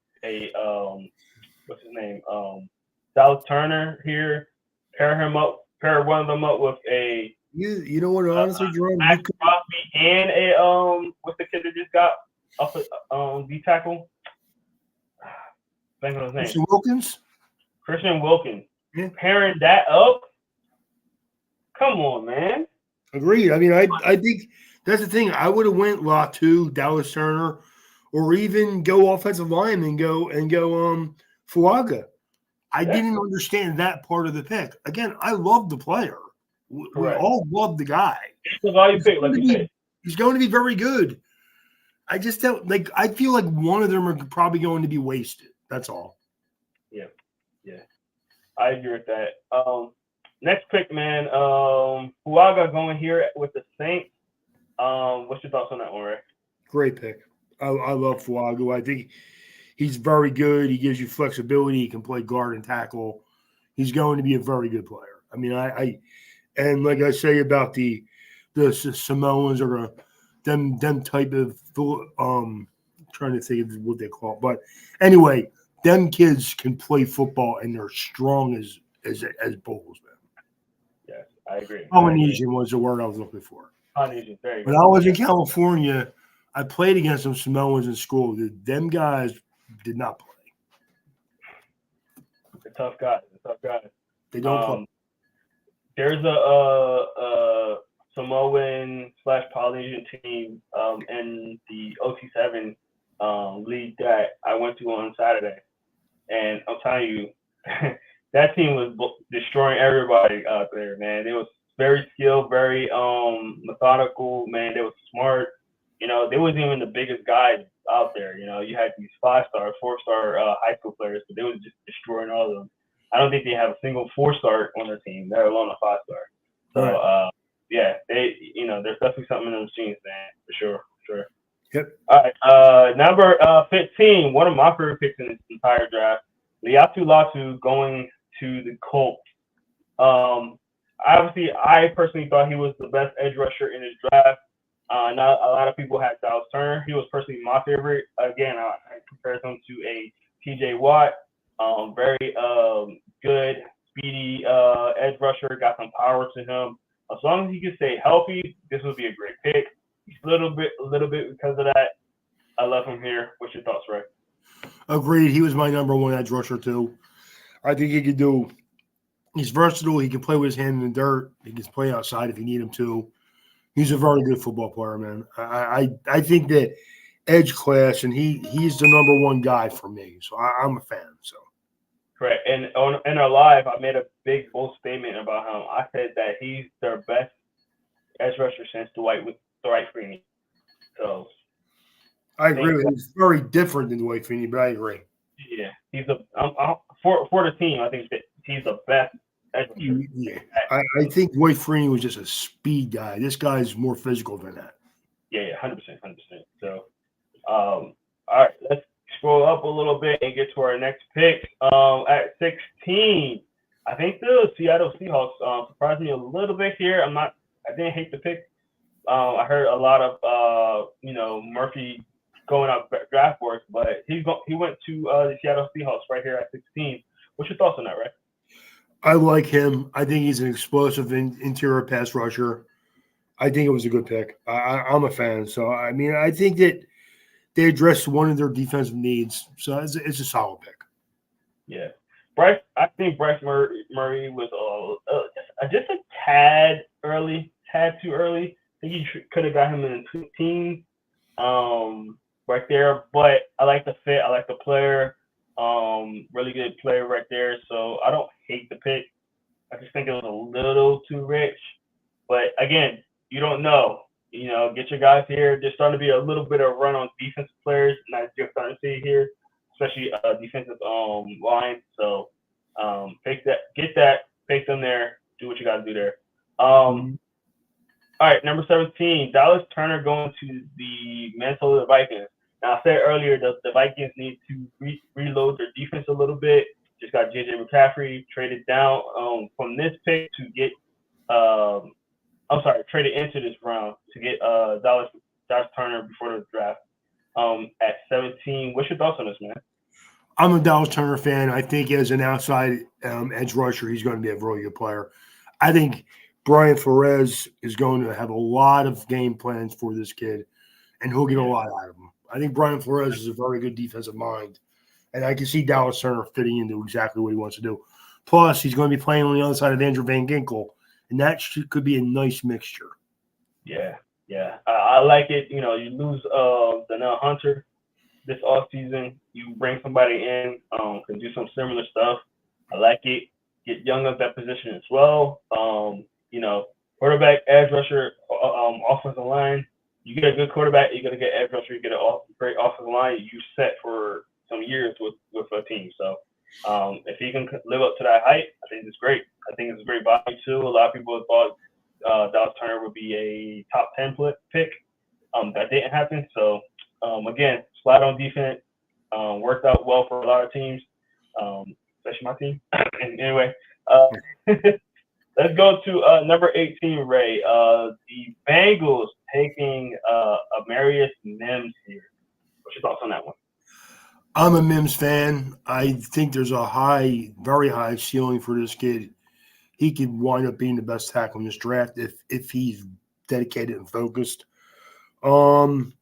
what's his name? Dallas Turner here. Pair one of them up with a You know what? Honestly, Jerome, you Max could. Crosby and what's the kid that just got off D tackle? Think of his name. Christian Wilkins. Christian Wilkins. Yeah. Pairing that up. Come on, man. Agreed. I mean, I think that's the thing. I would have went Latu, Dallas Turner, or even go offensive line and go Fuaga. I didn't understand that part of the pick. Again, I love the player. We all love the guy. That's all you pick, like you said. He's going to be very good. I just don't like. I feel like one of them are probably going to be wasted. That's all. Yeah. I agree with that. Next pick, man. Fuaga going here with the Saints. What's your thoughts on that one, Ray? Great pick. I love Fuaga. I think he's very good. He gives you flexibility. He can play guard and tackle. He's going to be a very good player. I mean, and like I say about the Samoans or them type of trying to think of what they call it. But anyway, them kids can play football and they're strong as bulls, man. Yes, I agree. Polynesian was the word I was looking for. Polynesian, very good. When I was in California, I played against some Samoans in school. Them guys did not play. They're tough guys. They don't play. There's a Samoan / Polynesian team in the OT7 league that I went to on Saturday, and I'm telling you, that team was destroying everybody out there, man. They was very skilled, very methodical, man. They was smart. They wasn't even the biggest guys out there. You had these 5-star, 4-star high school players, but they was just destroying all of them. I don't think they have a single 4-star on their team, let alone a 5-star. So, yeah, there's definitely something in those genes, man, for sure. Yep. All right, number 15, one of my favorite picks in this entire draft, Liatu Latu going to the Colts. Obviously, I personally thought he was the best edge rusher in his draft. Not a lot of people had Dallas Turner. He was personally my favorite. Again, I compared him to a TJ Watt. Very good, speedy edge rusher. Got some power to him. As long as he can stay healthy, this would be a great pick. He's a little bit because of that. I love him here. What's your thoughts, Ray? Agreed. He was my number one edge rusher too. I think he could do. He's versatile. He can play with his hand in the dirt. He can play outside if you need him to. He's a very good football player, man. I think that edge class, and he's the number one guy for me. So I'm a fan. So correct. And in our live, I made a big bold statement about him. I said that he's their best edge rusher since Dwight Freeney. So I agree with him. He's very different than Dwight Freeney, but I agree. Yeah, he's for the team. I think that he's the best. Yeah, I think Dwight Freeney was just a speed guy. This guy's more physical than that. Yeah, 100%. So, all right, let's scroll up a little bit and get to our next pick. At 16, I think the Seattle Seahawks surprised me a little bit here. I didn't hate the pick. I heard a lot of Murphy going out draft boards, but he went to the Seattle Seahawks right here at 16. What's your thoughts on that, Ray? I like him. I think he's an explosive interior pass rusher. I think it was a good pick. I'm a fan. So, I mean, I think that they addressed one of their defensive needs. So, it's a solid pick. Yeah. I think Bryce Murray was just a tad too early. I think you could have got him in the teens right there. But I like the fit. I like the player. Really good player right there. So I don't hate the pick. I just think it was a little too rich. But again, you don't know. You know, get your guys here. There's starting to be a little bit of run on defensive players, and that's you're starting to see here, especially defensive line. So fake that, get that, fake them there, do what you got to do there. Mhm. All right, number 17, Dallas Turner going to the Minnesota Vikings. Now, I said earlier that the Vikings need to reload their defense a little bit. Just got J.J. McCaffrey traded down from this pick to get, um, I'm sorry, traded into this round to get Dallas Turner before the draft at 17. What's your thoughts on this, man? I'm a Dallas Turner fan. I think as an outside edge rusher, he's going to be a really good player. I think Brian Flores is going to have a lot of game plans for this kid, and he'll get a Yeah, lot out of him. I think Brian Flores is a very good defensive mind, and I can see Dallas Turner fitting into exactly what he wants to do. Plus, he's going to be playing on the other side of Andrew Van Ginkel, and that could be a nice mixture. yeah, yeah. I like it. You know, you lose Danielle Hunter this off season. You bring somebody in, can do some similar stuff. I like it. Get young at that position as well. You know, quarterback, edge rusher, offensive line. You get a good quarterback, you're gonna get edge rusher. You get a great offensive line. You set for some years with a team. So if he can live up to that height, I think it's great. I think it's a great value too. A lot of people thought Dallas Turner would be a top 10 pick. That didn't happen. So again, slide on defense worked out well for a lot of teams, especially my team. And anyway, uh, let's go to number 18, Ray. The Bengals taking Amarius Mims here. What's your thoughts on that one? I'm a Mims fan. I think there's a very high ceiling for this kid. He could wind up being the best tackle in this draft if he's dedicated and focused. Um,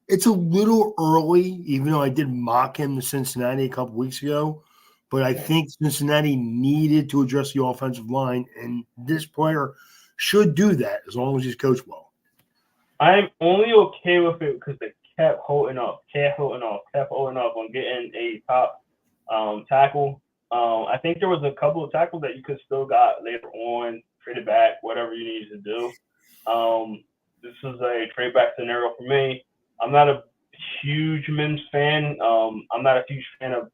it's a little early, even though I did mock him to Cincinnati a couple weeks ago. But I Yeah. think Cincinnati needed to address the offensive line, and this player should do that as long as he's coached well. I'm only okay with it because they kept holding off on getting a top tackle. I think there was a couple of tackles that you could still got later on, trade it back, whatever you needed to do. This is a trade back scenario for me. I'm not a huge Mims fan. I'm not a huge fan of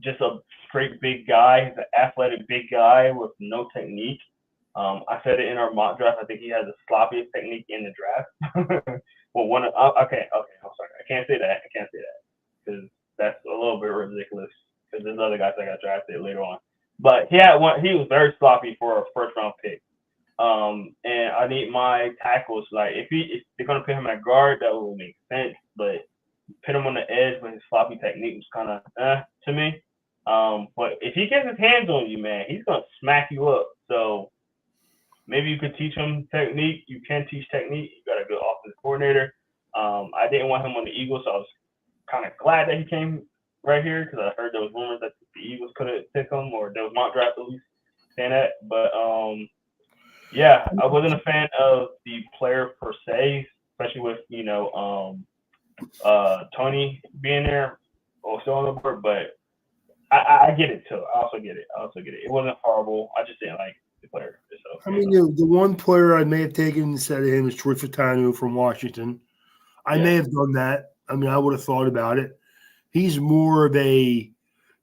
just a straight big guy. He's an athletic big guy with no technique. I said it in our mock draft. I think he has the sloppiest technique in the draft. Well, okay, I'm sorry. I can't say that. I can't say that because that's a little bit ridiculous. Because there's other guys that got drafted later on. But he had one. He was very sloppy for a first round pick. And I need my tackles. Like if they're gonna put him at guard, that will make sense. But put him on the edge with his floppy technique was kind of to me. But if he gets his hands on you, man, he's gonna smack you up. So maybe you could teach him technique. You can teach technique. You got a good offensive coordinator. I didn't want him on the Eagles, so I was kind of glad that he came right here because I heard there was rumors that the Eagles couldn't pick him, or there was mock draft at least saying that. But yeah, I wasn't a fan of the player per se, especially with Tony being there also on the board. But I get it too. I also get it. It wasn't horrible. I just didn't like the player itself. I mean, the one player I may have taken instead of him is Troy Fautanu from Washington. I Yeah, may have done that. I mean, I would have thought about it. He's more of a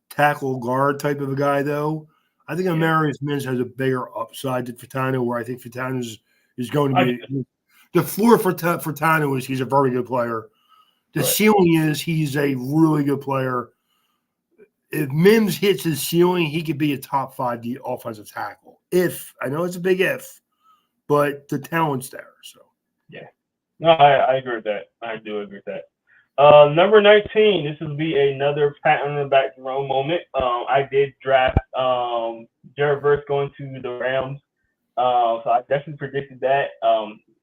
tackle guard type of a guy, though. I think yeah. Amarius Mims has a bigger upside to Fautanu, where I think Fautanu is going to I get be it. the floor for Fautanu is he's a very good player. The Right. ceiling is he's a really good player. If Mims hits his ceiling, he could be a top five offensive tackle. If I know it's a big if, but the talent's there. So Yeah. No, I agree with that. I do agree with that. Number 19. This will be another pat on the back Jerome moment. I did draft Jared Verse going to the Rams. So I definitely predicted that.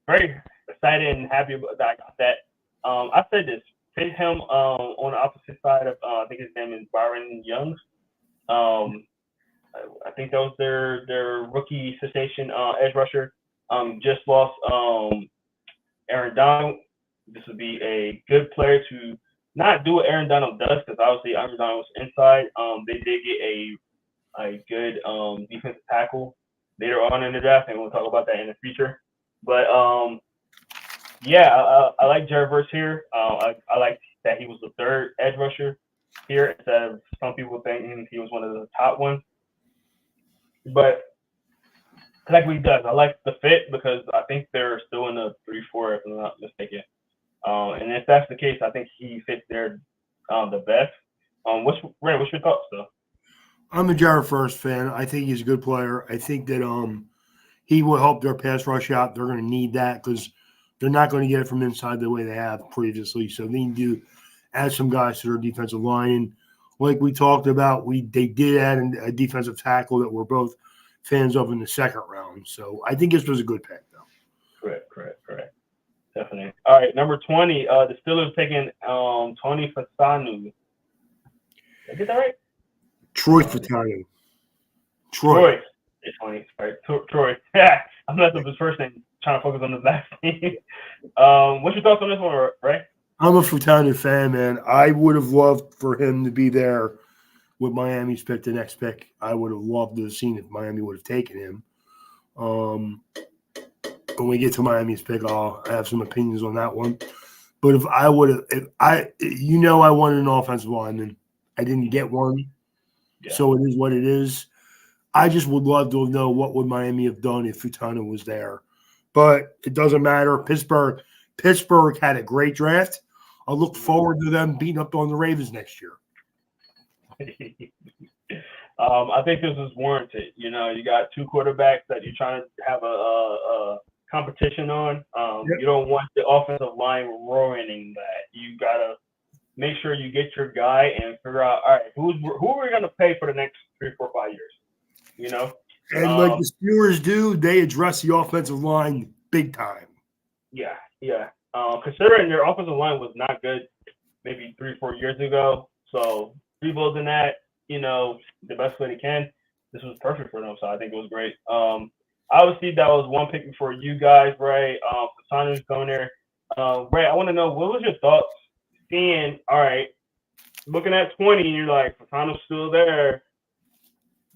Very excited and happy about that. I got that. I said this. Put him on the opposite side of I think his name is Byron Youngs. Um, I think that was their rookie sensation edge rusher. Just lost Aaron Donald. This would be a good player to not do what Aaron Donald does because obviously Aaron Donald was inside. They did get a good defensive tackle. later on in the draft, and we'll talk about that in the future. But yeah, I like Jared Verse here. I like that he was the third edge rusher here instead of some people thinking he was one of the top ones. But like we does, I like the fit because I think they're still in the 3-4 if I'm not mistaken. And if that's the case, I think he fits there the best. What's your thoughts though? I'm a Jared First fan. I think he's a good player. I think that he will help their pass rush out. They're going to need that because they're not going to get it from inside the way they have previously. So they need to add some guys to their defensive line. And like we talked about, they did add a defensive tackle that we're both fans of in the second round. So I think this was a good pick, though. Correct. Definitely. All right, number 20. The Steelers taking Tony Fasanu. Did I get that right? Troy Fatanu. Troy. It's funny. Right. Troy. Yeah. I'm messing up his first name, trying to focus on his last name. What's your thoughts on this one, Ray? I'm a Fatanu fan, man. I would have loved for him to be there with Miami's pick, the next pick. I would have loved to have seen if Miami would have taken him. When we get to Miami's pick, I'll have some opinions on that one. But if I would have, I wanted an offensive lineman. I didn't get one. Yeah. So it is what it is. I just would love to know what would Miami have done if Futano was there. But it doesn't matter. Pittsburgh had a great draft. I look forward to them beating up on the Ravens next year. I think this is warranted. You know, you got two quarterbacks that you're trying to have a competition on. Yep. You don't want the offensive line ruining that. You got to make sure you get your guy and figure out, all right, who are we going to pay for the next 3, 4, 5 years? You know? And like the Steelers do, they address the offensive line big time. Yeah. Considering their offensive line was not good maybe 3, 4 years ago, so rebuilding that, you know, the best way they can, this was perfect for them, so I think it was great. Obviously, that was one pick for you guys, right? Fasanu's going there. Ray, I want to know, what was your thoughts seeing, all right, looking at 20, and you're like, Fasanu's still there,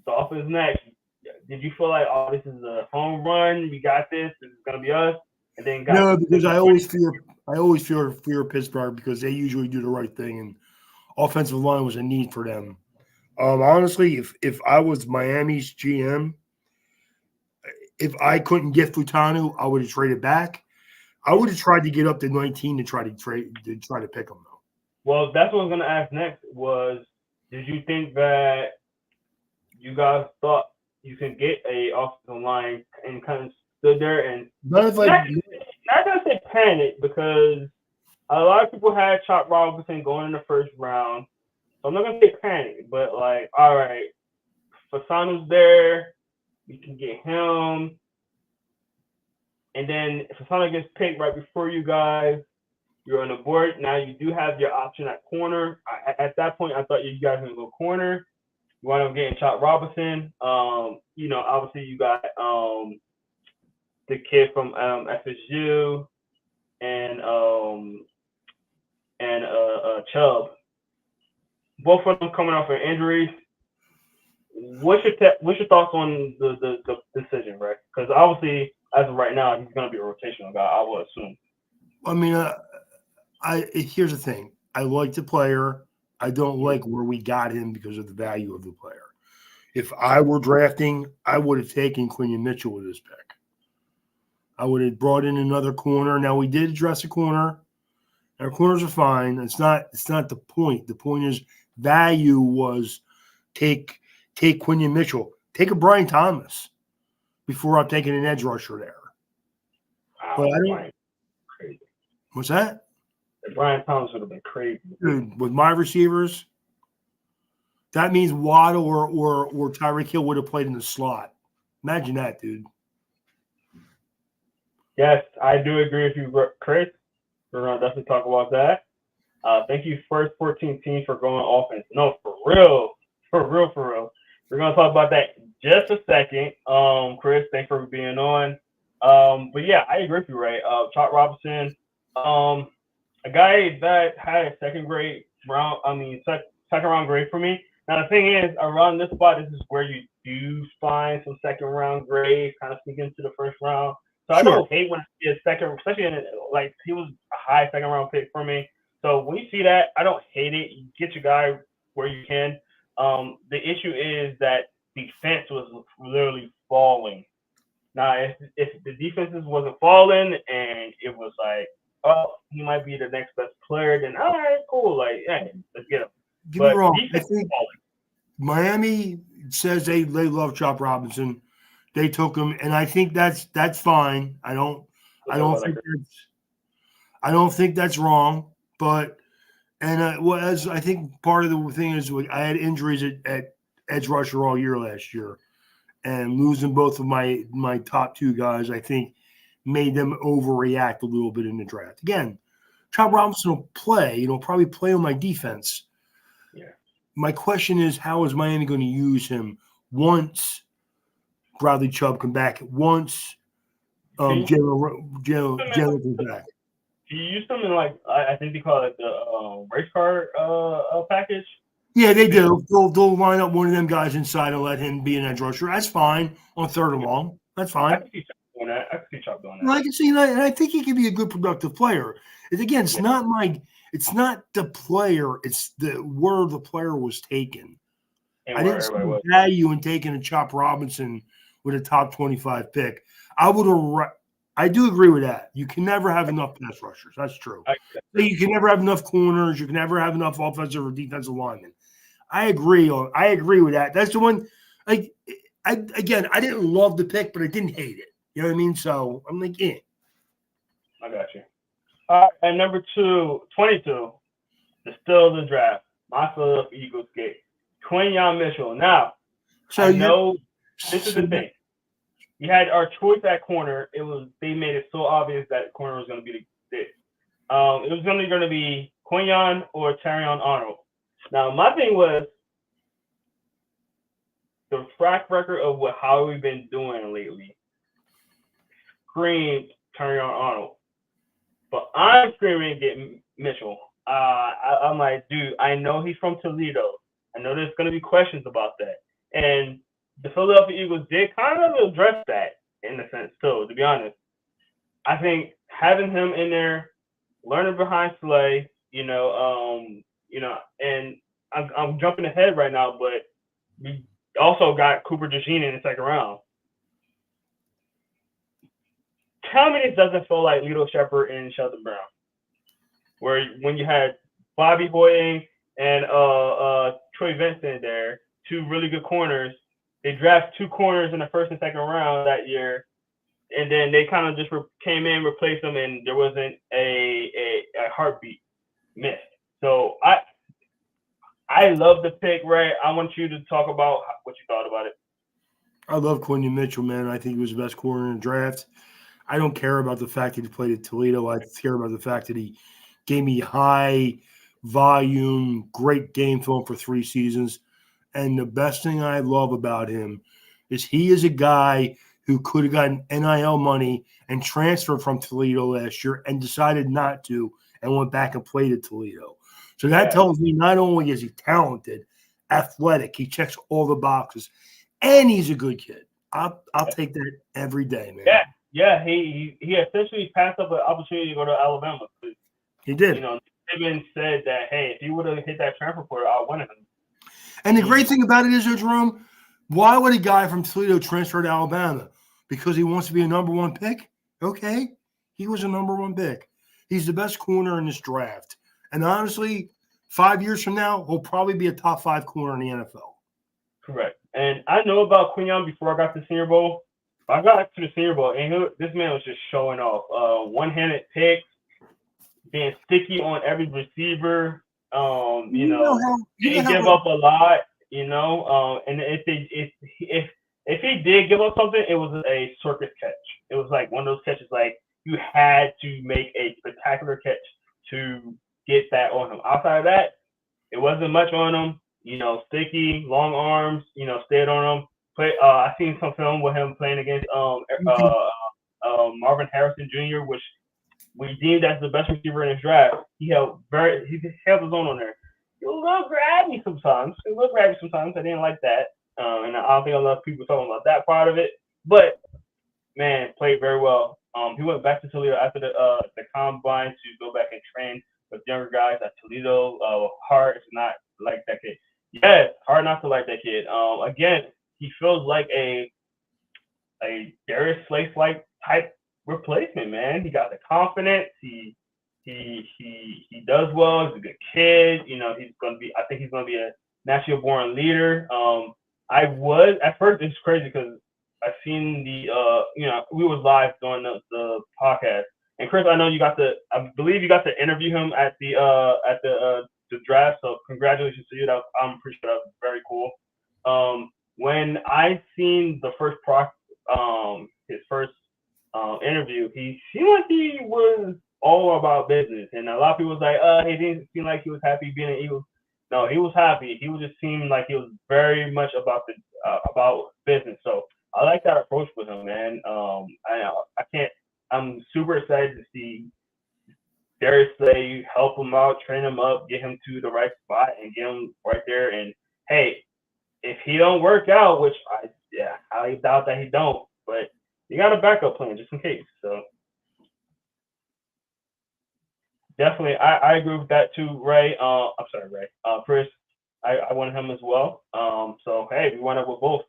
Dolphins next. Did you feel like, oh, this is a home run, we got this is going to be us? And then no, because I always fear Pittsburgh because they usually do the right thing, and offensive line was a need for them. Honestly, if I was Miami's GM, if I couldn't get Futanu, I would have traded back. I would have tried to get up to 19 to try to pick him though. Well, that's what I was going to ask next. Was did you think that you guys thought you can get a offensive line and kind of stood there and not gonna say panic because a lot of people had Chop Robinson going in the first round. So I'm not gonna say panic, but like, all right, Fasanu's there, we can get him. And then if Fasanu gets picked right before you guys, you're on the board. Now you do have your option at corner. At that point, I thought you guys were gonna go corner. You wind up getting Chop Robinson. You know, obviously you got the kid from FSU and Chubb. Both of them coming off of injuries. What's your thoughts on the decision, right? Because obviously, as of right now, he's going to be a rotational guy, I would assume. I mean, here's the thing. I like the player. I don't like where we got him because of the value of the player. If I were drafting, I would have taken Quinion Mitchell with this pick. I would have brought in another corner. Now we did address a corner. Our corners are fine. It's not the point. The point is value was take Quinion Mitchell. Take a Brian Thomas before I'm taking an edge rusher there. Wow, but I don't. Crazy. What's that? Brian Thomas would have been crazy. Dude, with my receivers, that means Waddle or Tyreek Hill would have played in the slot. Imagine that, dude. Yes, I do agree with you, Chris. We're going to definitely talk about that. Thank you, First 14 teams, for going offense. No, for real. We're going to talk about that in just a second. Chris, thanks for being on. But yeah, I agree with you, Ray. Chop Robinson, a guy that had a second round grade for me. Now the thing is, around this spot, this is where you do find some second round grades, kind of sneak into the first round. So I Sure. don't hate when I see a second, especially like he was a high second round pick for me. So when you see that, I don't hate it. You get your guy where you can. The issue is that defense was literally falling. Now, if the defenses wasn't falling and it was like, oh, he might be the next best player, then all right, cool, like, hey, let's get him. Get me But wrong. I defense is think falling. Miami says they love Chop Robinson. They took him, and I think that's fine. I don't think I don't think that's wrong. But well, as I think part of the thing is, I had injuries at edge rusher all year last year, and losing both of my top two guys, I think, made them overreact a little bit in the draft. Again, Chop Robinson will play. Probably play on my defense. Yeah. My question is, how is Miami going to use him once Bradley Chubb come back? Once Jalen comes back. Do you use them in like I think they call it the race car package? Yeah, they do. They'll line up one of them guys inside and let him be an edge rusher. That's fine on third and long. That's I fine. can see Chubb doing that. I can see Chubb doing that. Well, I can see that, and I think he can be a good productive player. Again, it's not the player. It's where the player was taken. And I didn't see value in taking a Chop Robinson with a top 25 pick. I do agree with that. You can never have enough pass rushers. That's true. You can never have enough corners. You can never have enough offensive or defensive linemen. I agree with that. That's the one. I didn't love the pick, but I didn't hate it. You know what I mean? So I'm like, yeah. I got you. And number 22, the still of the draft, my Philadelphia Eagles get Quinyon Mitchell. Now, so I know this is the thing. You had our choice at corner. They made it so obvious that corner was going to be the fit. It was going to be Quinyon or Terrion Arnold. Now, my thing was the track record of how we've been doing lately screamed Terrion Arnold. But I'm screaming get Mitchell. I'm like, dude, I know he's from Toledo. I know there's going to be questions about that. And the Philadelphia Eagles did kind of address that in a sense, too, to be honest. I think having him in there, learning behind Slay, and I'm jumping ahead right now, but we also got Cooper DeJean in the second round. Tell me this doesn't feel like Lito Shepherd and Sheldon Brown, where when you had Bobby Boying and Troy Vincent there, two really good corners. They drafted two corners in the first and second round that year, and then they kind of just came in, replaced them, and there wasn't a heartbeat missed. So I love the pick, Ray. I want you to talk about what you thought about it. I love Quinyon Mitchell, man. I think he was the best corner in the draft. I don't care about the fact that he played at Toledo. I care about the fact that he gave me high volume, great game film for 3 seasons. And the best thing I love about him is he is a guy who could have gotten NIL money and transferred from Toledo last year and decided not to and went back and played at Toledo. So that tells me not only is he talented, athletic, he checks all the boxes, and he's a good kid. I'll take that every day, man. Yeah, he essentially passed up an opportunity to go to Alabama. He did. Even said that, hey, if he would have hit that transfer portal, I wanted him. And the great thing about it is, Jerome, why would a guy from Toledo transfer to Alabama? Because he wants to be a number 1 pick? Okay. He was a number 1 pick. He's the best corner in this draft. And honestly, 5 years from now, he'll probably be a top 5 corner in the NFL. Correct. And I know about Quinyon before I got to the Senior Bowl. I got to the Senior Bowl, and this man was just showing off. One-handed picks, being sticky on every receiver. He didn't give up a lot, and if he did give up something, it was a circus catch. It was like one of those catches like you had to make a spectacular catch to get that on him. Outside of that, it wasn't much on him. Sticky, long arms, stayed on him. I seen some film with him playing against Marvin Harrison Jr., which we deemed as the best receiver in his draft. He held his own on there. a little grabby sometimes. I didn't like that. And I don't think a lot of people talking about that part of it. But man, played very well. He went back to Toledo after the combine to go back and train with younger guys at Toledo. Hard to not like that kid. Yeah, hard not to like that kid. Again, he feels like a Darius Slate like type replacement, man. He got the confidence. He does well. He's a good kid. You know, I think he's gonna be a naturally born leader. I was at first it's crazy because I've seen we was live doing the podcast. And Chris, I believe you got to interview him at the draft. So congratulations to you. I'm pretty sure that was very cool. When I seen the his first interview, he seemed like he was all about business, and a lot of people was like, he didn't seem like he was happy being an Eagle. No, he was happy. He was just seeming like he was very much about business. So I like that approach with him, man. I'm super excited to see Darius Slay help him out, train him up, get him to the right spot, and get him right there. And hey, if he don't work out, which I doubt that he don't, but you got a backup plan just in case. So definitely, I agree with that too, Ray. I'm sorry, Ray. Chris, I wanted him as well. So hey, we went up with both.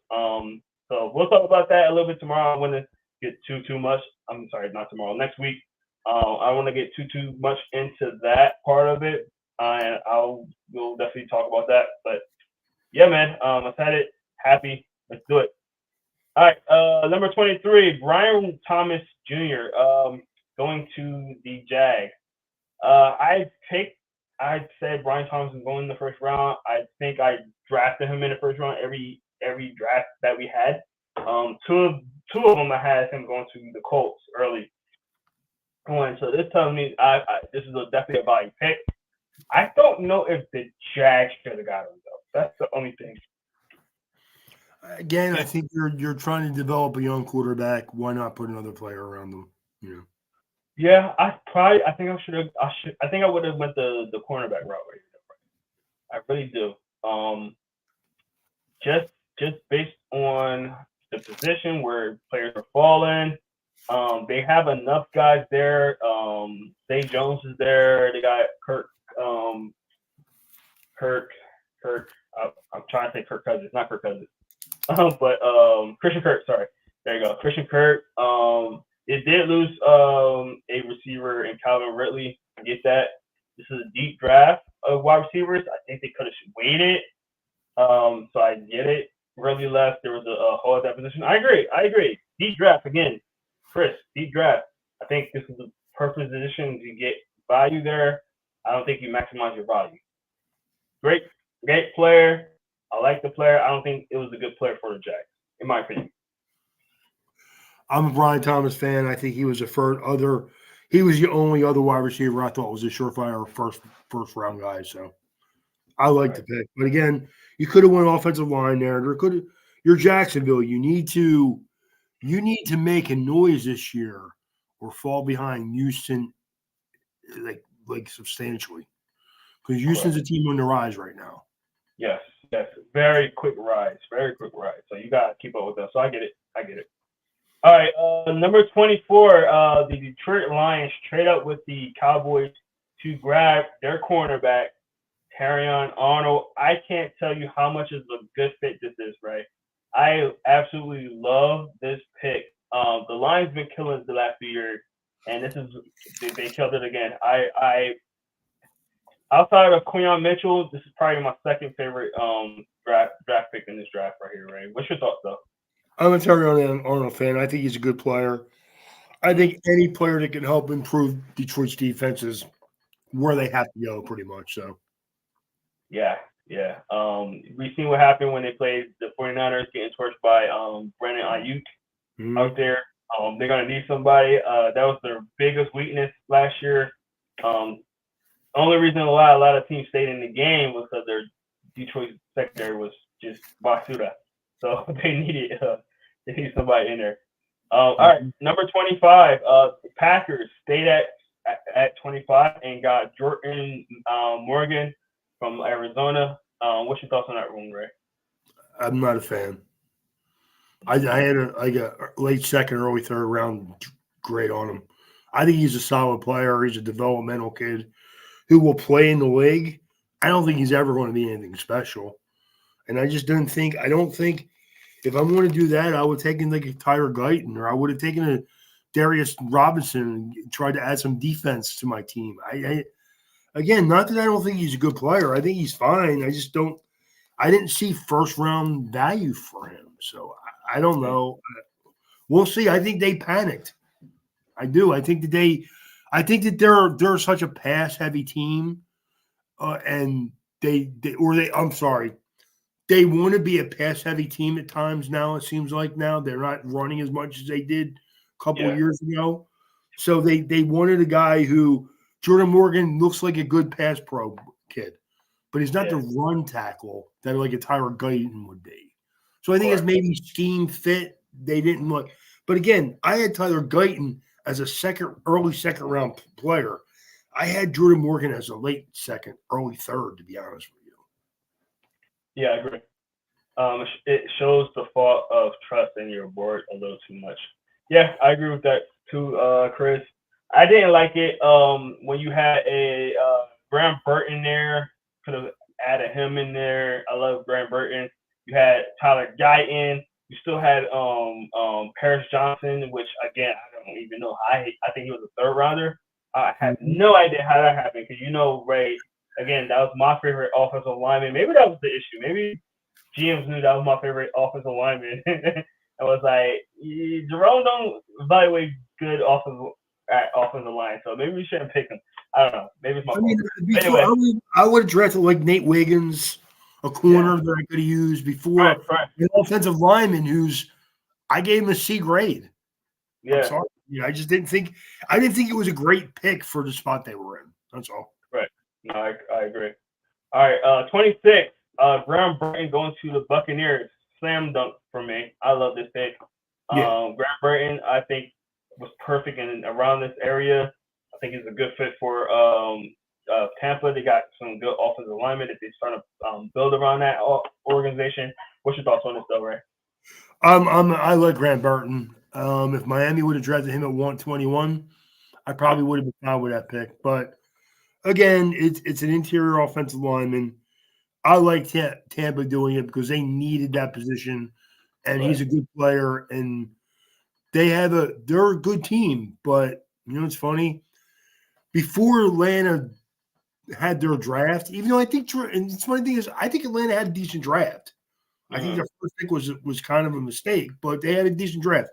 So we'll talk about that a little bit tomorrow. I want to get too much. I'm sorry, not tomorrow. Next week. I want to get too much into that part of it, and we'll definitely talk about that. But yeah, man, I'm excited, happy. Let's do it. All right, number 23, Brian Thomas Jr. Going to the Jags. I said Brian Thomas is going in the first round. I think I drafted him in the first round every draft that we had. Two of them I had him going to the Colts early. So this tells me this is definitely a value pick. I don't know if the Jags should have got him though. That's the only thing. Again, I think you're trying to develop a young quarterback. Why not put another player around them? You know. Yeah, I think I would have went the cornerback route right now. I really do. Just based on the position where players are falling. They have enough guys there. Zay Jones is there. They got Kirk. I'm trying to say Kirk Cousins, not Kirk Cousins. But Christian Kirk. Sorry, there you go, Christian Kirk. It did lose a receiver in Calvin Ridley. I get that. This is a deep draft of wide receivers. I think they could have waited. So I get it. Ridley left. There was a hole at that position. I agree. Deep draft again, Chris. Deep draft. I think this is the perfect position to get value there. I don't think you maximize your value. Great player. I like the player. I don't think it was a good player for the Jags, in my opinion. I'm a Brian Thomas fan. I think he was he was the only other wide receiver I thought was a surefire first round guy. So I like the pick. But again, you could have went offensive line there. You're Jacksonville. You need to make a noise this year or fall behind Houston like substantially. Because Houston's a team on the rise right now. Yes. Very quick rise. So you got to keep up with them. So I get it. All right. Number 24, the Detroit Lions trade up with the Cowboys to grab their cornerback, Terrion Arnold. I can't tell you how much is a good fit this is, right? I absolutely love this pick. The Lions been killing the last few years, and they killed it again. I outside of Quinyon Mitchell, this is probably my second favorite draft pick in this draft right here, Ray. What's your thoughts, though? I'm a Terrion Arnold fan. I think he's a good player. I think any player that can help improve Detroit's defense is where they have to go, pretty much. So, yeah. We've seen what happened when they played the 49ers getting torched by Brandon Ayuk out there. They're gonna need somebody. That was their biggest weakness last year. Only reason why a lot of teams stayed in the game was because their Detroit secondary was just Basuda. So they needed somebody in there. All right, number 25. The Packers stayed at 25 and got Jordan Morgan from Arizona. What's your thoughts on that room, Ray? I'm not a fan. I had a late second, early third round grade on him. I think he's a solid player. He's a developmental kid who will play in the league. I don't think he's ever going to be anything special. And I just don't think if I'm going to do that, I would have taken like a Tyler Guyton, or I would have taken a Darius Robinson and tried to add some defense to my team. Again, not that I don't think he's a good player. I think he's fine. I didn't see first round value for him. So I don't know. We'll see. I think they panicked. I do. I think that they're such a pass heavy team, and I'm sorry, they want to be a pass heavy team at times now. It seems like now they're not running as much as they did a couple of years ago. So they wanted a guy who Jordan Morgan looks like a good pass pro kid, but he's not the run tackle that like a Tyler Guyton would be. So I think it's maybe scheme fit. They didn't look. But again, I had Tyler Guyton as a early second round player. I had Jordan Morgan as a late second, early third, to be honest with you. Yeah, I agree. It shows the fault of trust in your board a little too much. Yeah, I agree with that too, Chris. I didn't like it when you had a Graham Burton there. Could have added him in there. I love Graham Burton. You had Tyler Guyton. You still had Paris Johnson, which again I don't even know. I think he was a third rounder. I have no idea how that happened because Ray. Again, that was my favorite offensive lineman. Maybe that was the issue. Maybe GMs knew that was my favorite offensive lineman. I was like, Jerome don't evaluate good offensive line, so maybe we shouldn't pick him. I don't know. Maybe it's my fault. Anyway. I would have drafted like Nate Wiggins, a corner that I could have used before an offensive lineman I gave him a C grade. Yeah. I'm sorry. I just didn't think it was a great pick for the spot they were in. That's all. Right. No, I agree. All right, 26. Graham Burton going to the Buccaneers. Slam dunk for me. I love this pick. Graham Burton, I think, was perfect in around this area. I think he's a good fit for Tampa. They got some good offensive alignment that they start to build around that organization. What's your thoughts on this, though, Ray? I like Graham Burton. If Miami would have drafted him at 121, I probably would have been fine with that pick. But again, it's an interior offensive lineman. I like Tampa doing it because they needed that position, and he's a good player, and they're a good team. But it's funny. Before Atlanta had their draft, even though I think, and the funny thing is, I think Atlanta had a decent draft. I think their first pick was kind of a mistake, but they had a decent draft.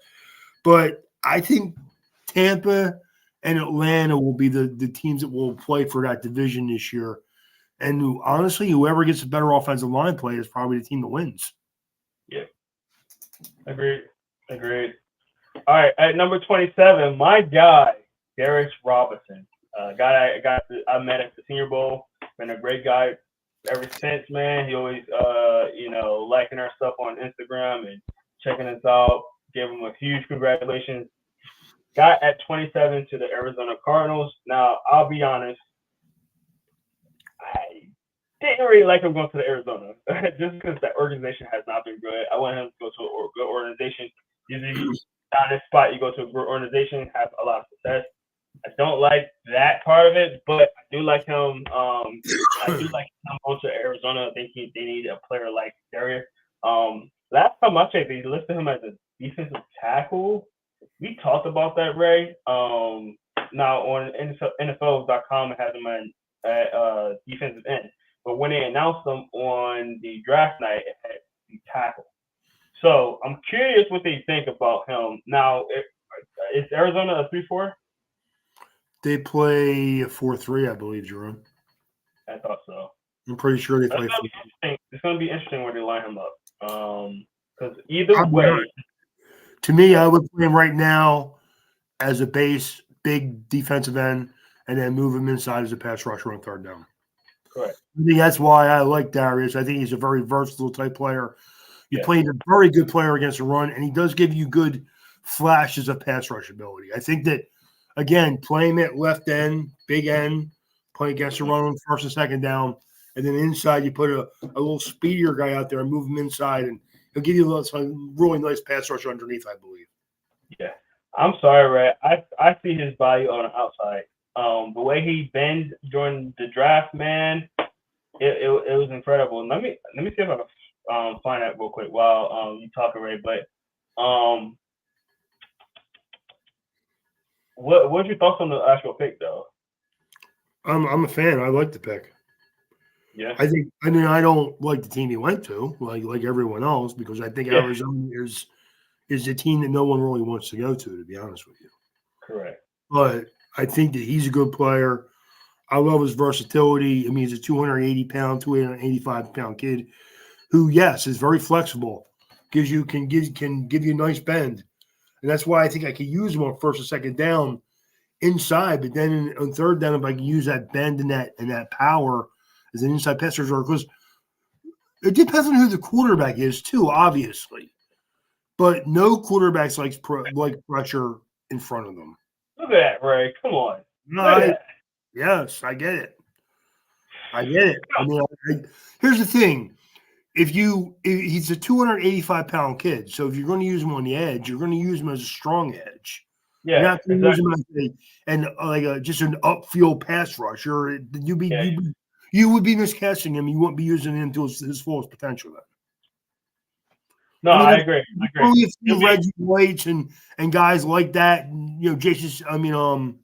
But I think Tampa and Atlanta will be the teams that will play for that division this year. And honestly, whoever gets a better offensive line play is probably the team that wins. Yeah. Agreed. All right, at number 27, my guy, Darius Robinson. Guy I met at the Senior Bowl. Been a great guy ever since, man. He always, liking our stuff on Instagram and checking us out. Give him a huge congratulations. Got at 27 to the Arizona Cardinals. Now, I'll be honest, I didn't really like him going to the Arizona just because that organization has not been good. I want him to go to a good organization. Usually, down this spot, you go to a good organization, have a lot of success. I don't like that part of it, but I do like him. I do like him going to Arizona. I think they need a player like Darius. Last time I checked, they listed him as a defensive tackle. We talked about that, Ray. Now on NFL.com, it has him at defensive end. But when they announced him on the draft night, it had the tackle. So I'm curious what they think about him. Now, is Arizona a 3-4? They play a 4-3, I believe, Jerome. I thought so. I'm pretty sure they play 4-3. It's going to be interesting where they line him up. Because either way. To me, I would play him right now as a base, big defensive end, and then move him inside as a pass rusher on third down. Correct. I think that's why I like Darius. I think he's a very versatile type player. You played a very good player against the run, and he does give you good flashes of pass rush ability. I think that, again, playing at left end, big end, play against the run on first and second down, and then inside you put a little speedier guy out there and move him inside, and he'll give you some really nice pass rush underneath, I believe. Yeah. I'm sorry, Ray. I see his value on the outside. The way he bent during the draft, man, it was incredible. Let me see if I can find that real quick while you talking, Ray. But what's your thoughts on the actual pick, though? I'm a fan. I like the pick. Yeah. I mean, I don't like the team he went to, like everyone else, because I think Arizona is a team that no one really wants to go to be honest with you. Correct. But I think that he's a good player. I love his versatility. I mean, he's a 280-pound, 285-pound kid who, yes, is very flexible. Can give you a nice bend, and that's why I think I could use him on first or second down inside. But then on third down, if I can use that bend and that power as an inside pass rusher, because it depends on who the quarterback is too, obviously. But no quarterbacks like pressure in front of them. Look at that, Ray. Come on. No, yes, I get it. I mean, here's the thing. If he's a 285-pound kid, so if you're going to use him on the edge, you're going to use him as a strong edge. Yeah, you're not going to exactly. use him as just an upfield pass rusher. You would be miscasting him. You wouldn't be using him to his fullest potential. Then. No, I agree. Only a few Reggie Whites and guys like that. Jason.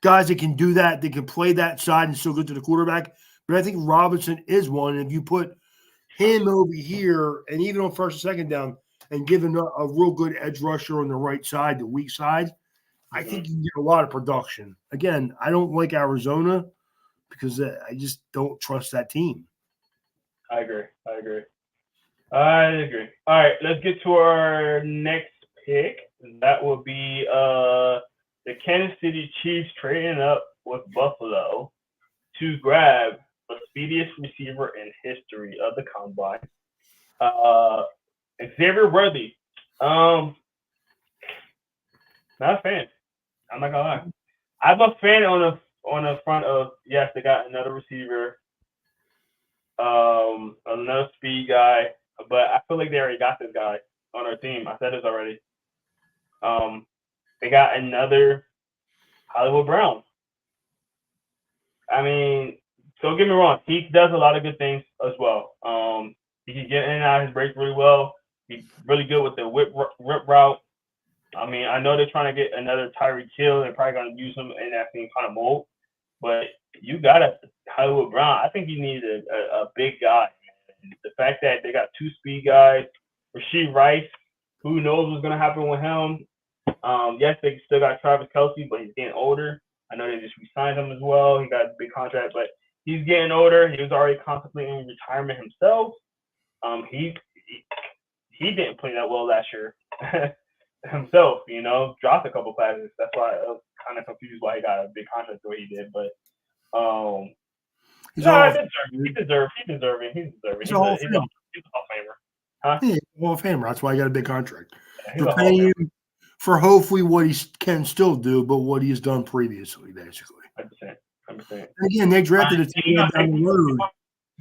Guys that can do that, they can play that side and still get to the quarterback. But I think Robinson is one. And if you put him over here, and even on first and second down, and give him a real good edge rusher on the right side, the weak side, I think you can get a lot of production. Again, I don't like Arizona because I just don't trust that team. I agree. All right, let's get to our next pick. That will be the Kansas City Chiefs trading up with Buffalo to grab the speediest receiver in history of the combine, Xavier Worthy. Not a fan. I'm not gonna lie. I'm a fan on the front of, yes, they got another receiver, another speed guy, but I feel like they already got this guy on our team. I said this already. They got another Hollywood Brown. I mean, don't get me wrong. He does a lot of good things as well. He can get in and out of his breaks really well. He's really good with the whip route. I mean, I know they're trying to get another Tyreek Hill. They're probably going to use him in that same kind of mold. But you got a Hollywood Brown. I think you need a big guy. And the fact that they got two speed guys, Rashee Rice, who knows what's going to happen with him. Yes, they still got Travis Kelce, but he's getting older. I know they just re-signed him as well. He got a big contract, but he's getting older. He was already contemplating retirement himself. He didn't play that well last year himself. Dropped a couple classes. That's why I was kind of confused why he got a big contract the way he did. But he's deserving. He's a Hall of Famer. Huh? Yeah, Hall of Famer. That's why he got a big contract. Yeah, they're paying him for hopefully what he can still do, but what he's done previously, basically. 100%. Again, they drafted a team down the road.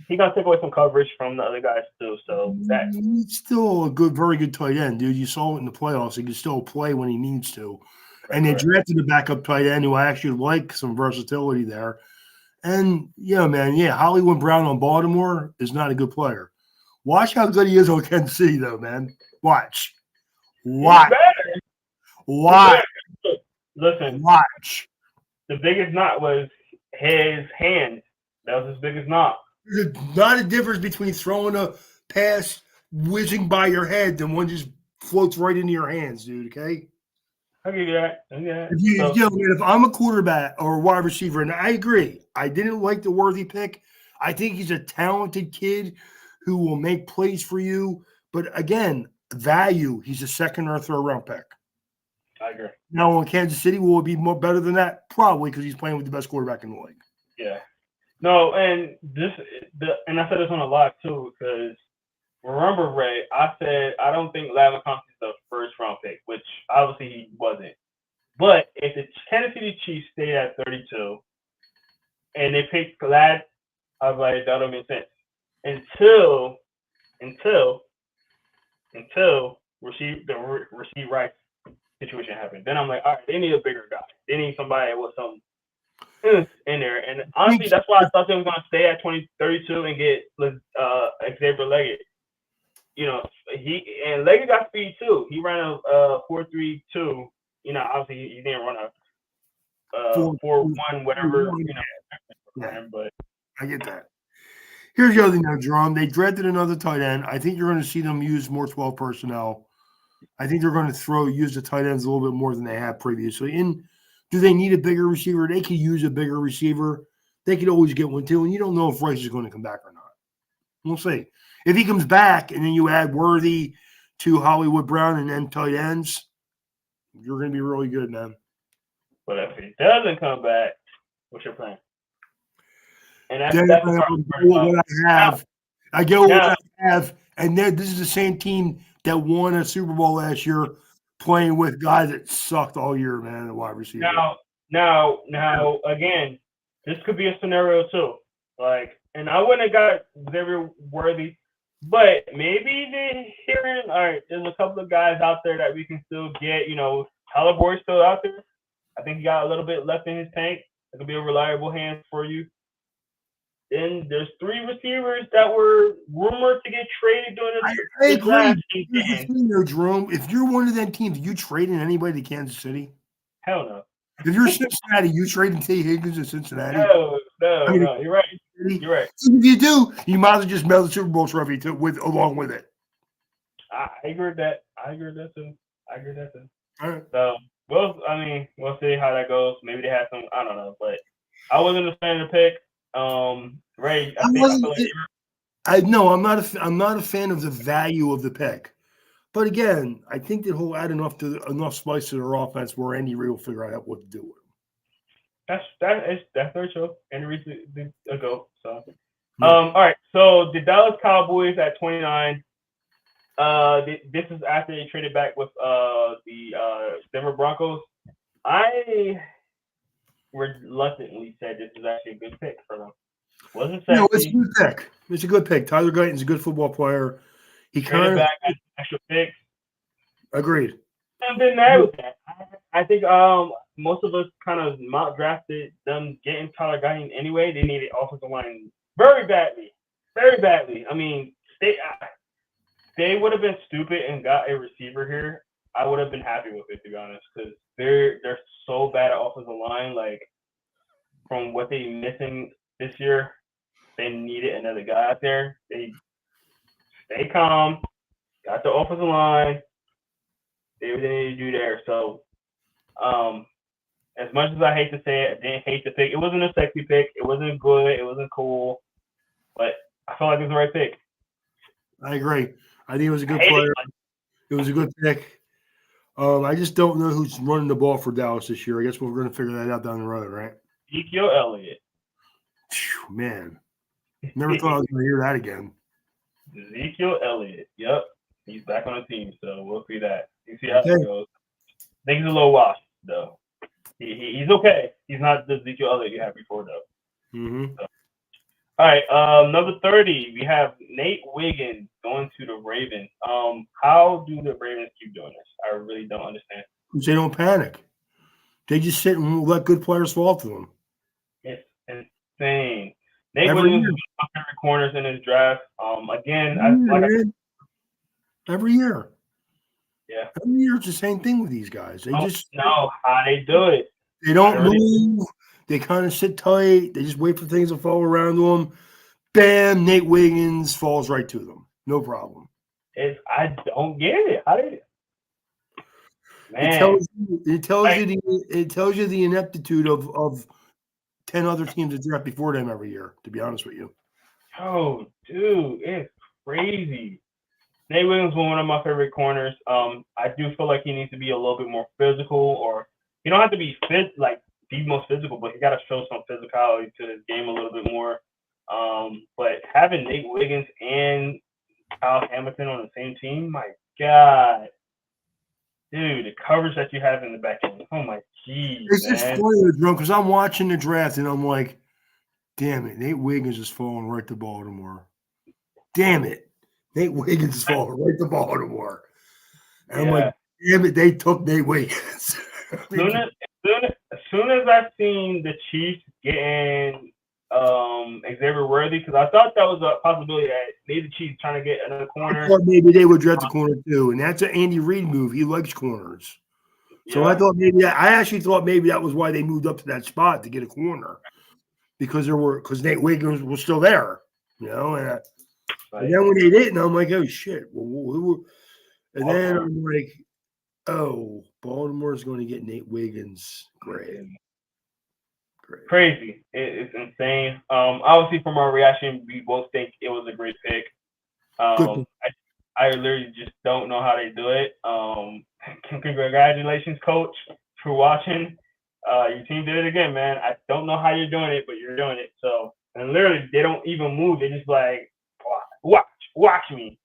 He got to take away some coverage from the other guys too. So he's still a very good tight end, dude. You saw it in the playoffs. He can still play when he needs to. And they drafted a backup tight end who I actually like some versatility there. And Hollywood Brown on Baltimore is not a good player. Watch how good he is on Kansas City, though, man. Watch. Listen. Watch. The biggest knot was his hand. That was his biggest knot. There's not a difference between throwing a pass whizzing by your head than one just floats right into your hands, dude. Okay. I'll give you that. If I'm a quarterback or a wide receiver, and I agree, I didn't like the Worthy pick. I think he's a talented kid who will make plays for you. But again, value, he's a second or third round pick. I agree. Now in Kansas City, will it be more better than that? Probably, because he's playing with the best quarterback in the league. Yeah. No, and I said this on a live too, because remember, Ray, I said I don't think Ladd McConkey is the first round pick, which obviously he wasn't. But if the Kansas City Chiefs stayed at 32 and they picked Ladd I was like, that don't make sense. Until Rasheed Rice situation happened. Then I'm like, all right, they need a bigger guy. They need somebody with some in there. And honestly, that's why I thought they were gonna stay at 32 and get Xavier Leggett. You know, Leggett got speed too. He ran a 4.32. You know, obviously he didn't run a 4.1 whatever. You know, yeah. But I get that. Here's the other thing, though, Jerome. They drafted another tight end. I think you're going to see them use more 12 personnel. I think they're going to use the tight ends a little bit more than they have previously. And do they need a bigger receiver? They could use a bigger receiver. They could always get one too. And you don't know if Rice is going to come back or not. We'll see. If he comes back and then you add Worthy to Hollywood Brown and then tight ends, you're going to be really good, man. But if he doesn't come back, what's your plan? And that's what I have. I get what I have. And then this is the same team that won a Super Bowl last year playing with guys that sucked all year, man, the wide receiver. Now, again, this could be a scenario too. Like, and I wouldn't have got Xavier Worthy, but maybe they're hearing, all right, there's a couple of guys out there that we can still get. You know, Tyler Boyd's still out there. I think he got a little bit left in his tank. It could be a reliable hand for you. Then there's 3 receivers that were rumored to get traded during the draft. Here's the thing, though, Jerome. If you're one of them teams, you trading anybody to Kansas City? Hell no. If you're Cincinnati, you trading T. Higgins to Cincinnati? No. You're right. You're right. If you do, you might as well just mail the Super Bowl trophy along with it. I agree with that. I agree with that too. All right. So we'll see how that goes. Maybe they have some. I don't know, but I wasn't a fan of the pick. Ray, I'm not a fan of the value of the pick. But again, I think that he'll add enough spice to their offense where Andy Reid will figure out what to do with him. That's very true. Andy Reid's a go. So, all right. So the Dallas Cowboys at 29. This is after they traded back with the Denver Broncos. I reluctantly said this is actually a good pick for them. Wasn't sexy. No, it's a good pick. It's a good pick. Tyler Guyton's a good football player. He traded back at extra picks. Agreed. I've been mad with that. I think most of us kind of mock drafted them getting Tyler Guyton anyway. They needed offensive line very badly. Very badly. I mean, they would have been stupid and got a receiver here. I would have been happy with it, to be honest, because they're so bad at offensive line. Like, from what they're missing this year, they needed another guy out there. They stay calm, got the offensive line. They didn't need to do there. So, as much as I hate to say it, I didn't hate the pick. It wasn't a sexy pick. It wasn't good. It wasn't cool. But I felt like it was the right pick. I agree. I think it was a good player. It was a good pick. I just don't know who's running the ball for Dallas this year. I guess we're going to figure that out down the road, right? Ezekiel Elliott. Man, never thought I was going to hear that again. Ezekiel Elliott. Yep, he's back on the team, so we'll see that. You see how it goes. I think he's a little washed, though. He's okay. He's not the Ezekiel Elliott you had before, though. Mm-hmm. So. All right, number 30, we have Nate Wiggins going to the Ravens. How do the Ravens keep doing this? I really don't understand. They don't panic. They just sit and let good players fall to them. It's insane. Nate Wiggins is one of my favorite corners in his draft. Every year. Yeah. Every year it's the same thing with these guys. They just know how they do it. They don't move. They kind of sit tight. They just wait for things to fall around them. Bam, Nate Wiggins falls right to them. No problem. I don't get it. How did it? Man. It tells you the ineptitude of 10 other teams that draft before them every year, to be honest with you. Oh, dude, it's crazy. Nate Wiggins was one of my favorite corners. I do feel like he needs to be a little bit more physical, or you don't have to be the most physical, but he got to show some physicality to his game a little bit more. But having Nate Wiggins and Kyle Hamilton on the same team, my God. Dude, the coverage that you have in the back end. Oh, my geez, It's just funny, because I'm watching the draft, and I'm like, Damn it. Nate Wiggins is falling right to Baltimore. Damn it. Nate Wiggins is falling right to Baltimore. And I'm like, damn it, they took Nate Wiggins. As soon as I seen the Chiefs getting Xavier Worthy, because I thought that was a possibility that maybe the Chiefs trying to get another corner. I thought maybe they would draft the corner too, and that's an Andy Reid move. He likes corners. So I thought I actually thought maybe that was why they moved up to that spot to get a corner, because Nate Wiggins was still there, and then when they didn't, I'm like, oh shit. And then I'm like, oh, Baltimore's going to get Nate Wiggins. Great. Crazy. It's insane. Obviously, from our reaction, we both think it was a great pick. I literally just don't know how they do it. Congratulations, coach, for watching. Your team did it again, man. I don't know how you're doing it, but you're doing it. So, and literally, they don't even move. They just like, watch me.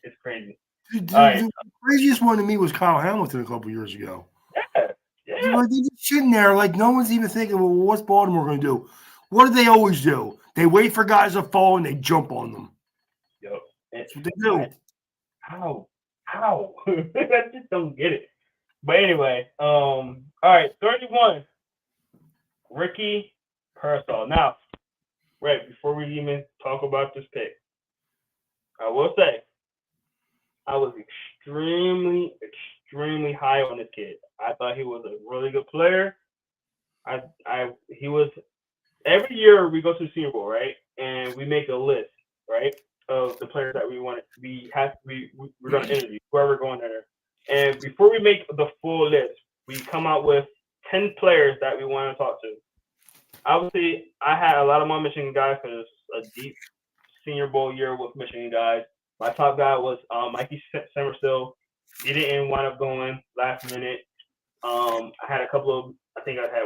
It's crazy. The craziest one to me was Kyle Hamilton a couple years ago. Yeah. Like, they're just sitting there, like no one's even thinking, well, what's Baltimore going to do? What do they always do? They wait for guys to fall and they jump on them. That's what they do. How? I just don't get it. But anyway, all right, 31. Ricky Pearsall. Now, right before we even talk about this pick, I will say I was extremely high on this kid. I thought he was a really good player. He was every year we go to the Senior Bowl, right? And we make a list, right, of the players that we're going to interview, whoever going there. And before we make the full list, we come out with 10 players that we want to talk to. Obviously, I had a lot of my Michigan guys because it's a deep Senior Bowl year with Michigan guys. My top guy was Mikey Summerstill. He didn't wind up going last minute. I had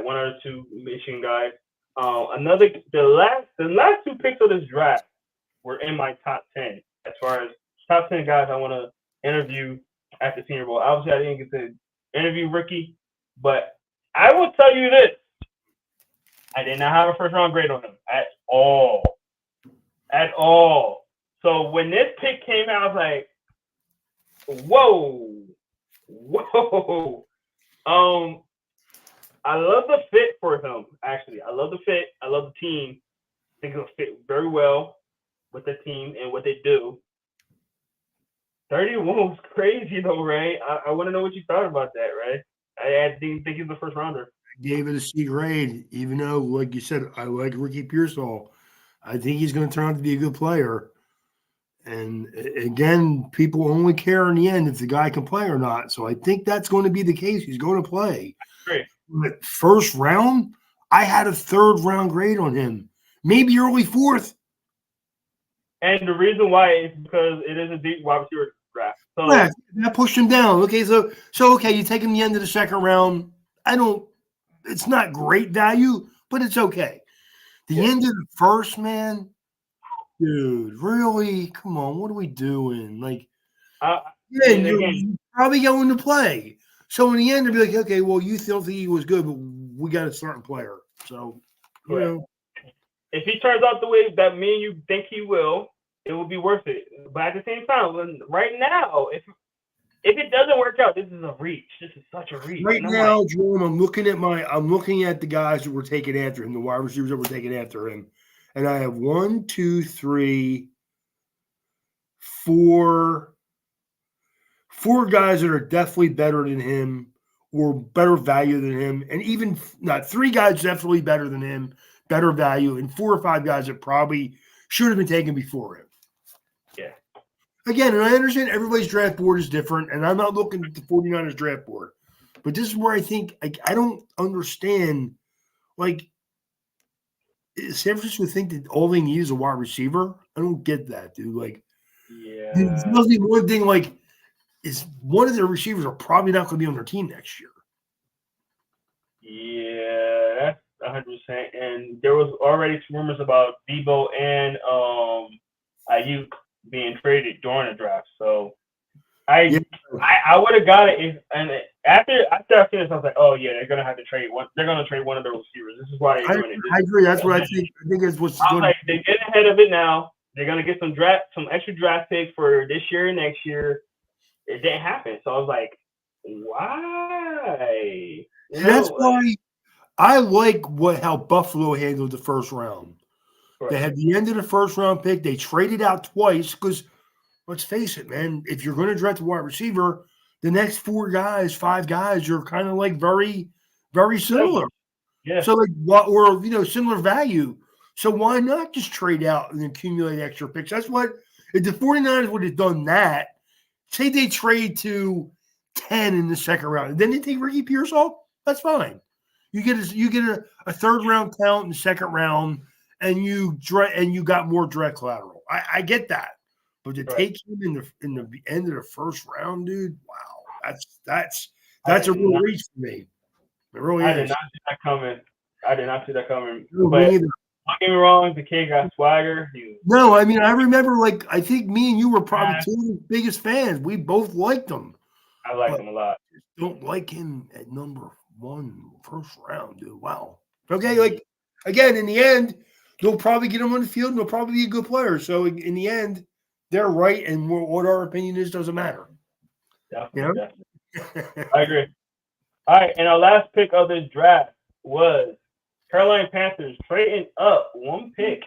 one or two Michigan guys. The last two picks of this draft were in my top 10 as far as top 10 guys I want to interview at the Senior Bowl. Obviously, I didn't get to interview Ricky, but I will tell you this. I did not have a first-round grade on him at all. At all. So when this pick came out, I was like, whoa. I love the fit for him, actually. I love the fit. I love the team. I think it'll fit very well with the team and what they do. 31 was crazy, though, Ray. I want to know what you thought about that, Ray. I didn't think he was the first rounder. I gave it a C grade, even though, like you said, I like Ricky Pearsall. I think he's going to turn out to be a good player. And again, people only care in the end if the guy can play or not. So I think that's going to be the case. He's going to play. Great. But first round, I had a third-round grade on him, maybe early fourth. And the reason why is because it is a deep wide receiver draft. So yeah, that pushed him down. Okay, so okay, you take him the end of the second round. It's not great value, but it's okay. The end of the first, man, dude, really? Come on, what are we doing? Like, you're probably going to play. So in the end, they'll be like, okay, well, you still think he was good, but we got a certain player. So, if he turns out the way that me and you think he will, it will be worth it. But at the same time, right now, if it doesn't work out, this is a reach. This is such a reach. Right now, Jerome, I'm looking at the guys that were taken after him, the wide receivers that were taken after him, and I have 1, 2, 3, 4 guys that are definitely better than him or better value than him, and even not 3 guys definitely better than him, better value, and 4 or 5 guys that probably should have been taken before him. Yeah. Again, and I understand everybody's draft board is different, and I'm not looking at the 49ers draft board. But this is where I think I don't understand. Like, San Francisco think that all they need is a wide receiver? I don't get that, dude. Like, it must be one thing, like, is one of their receivers are probably not going to be on their team next year. Yeah, that's 100%. And there was already rumors about Debo and Ayuk being traded during the draft. So I would have got it after I finished, I was like, oh yeah, they're gonna have to trade one. They're gonna trade one of their receivers. This is why they're doing it. I agree. That's what I think. I think that's what's I was going like, they get ahead of it now. They're gonna get some extra draft picks for this year and next year. It didn't happen, so I was like, why? You And that's know, like, why I like how Buffalo handled the first round. They right, had the end of the first round pick. They traded out twice because let's face it, man, if you're going to draft a wide receiver, the next 5 guys are kind of like very, very similar. yeah, So like what or similar value. So why not just trade out and accumulate extra picks? That's what if the 49ers would have done that, say they trade to 10 in the second round, and then they take Ricky Pearsall, that's fine. You get a third round talent in the second round, and you got more direct collateral. I get that. But to right. take him in the end of the first round, dude, wow, that's I a did real not, reach for me. It really I did is. not see that coming. I did not see that coming. No, me But neither. don't get me wrong, the kid got swagger. No, I mean I remember I think me and you were probably I two of his biggest fans. We both liked him, like but him a lot. don't like him at number 1 first round, dude. Wow. Okay, like again, in the end, they'll probably get him on the field and he'll probably be a good player. So in the end, they're right, and what our opinion is doesn't matter. Definitely, You definitely. know? I agree. All right, and our last pick of this draft was Carolina Panthers trading up one pick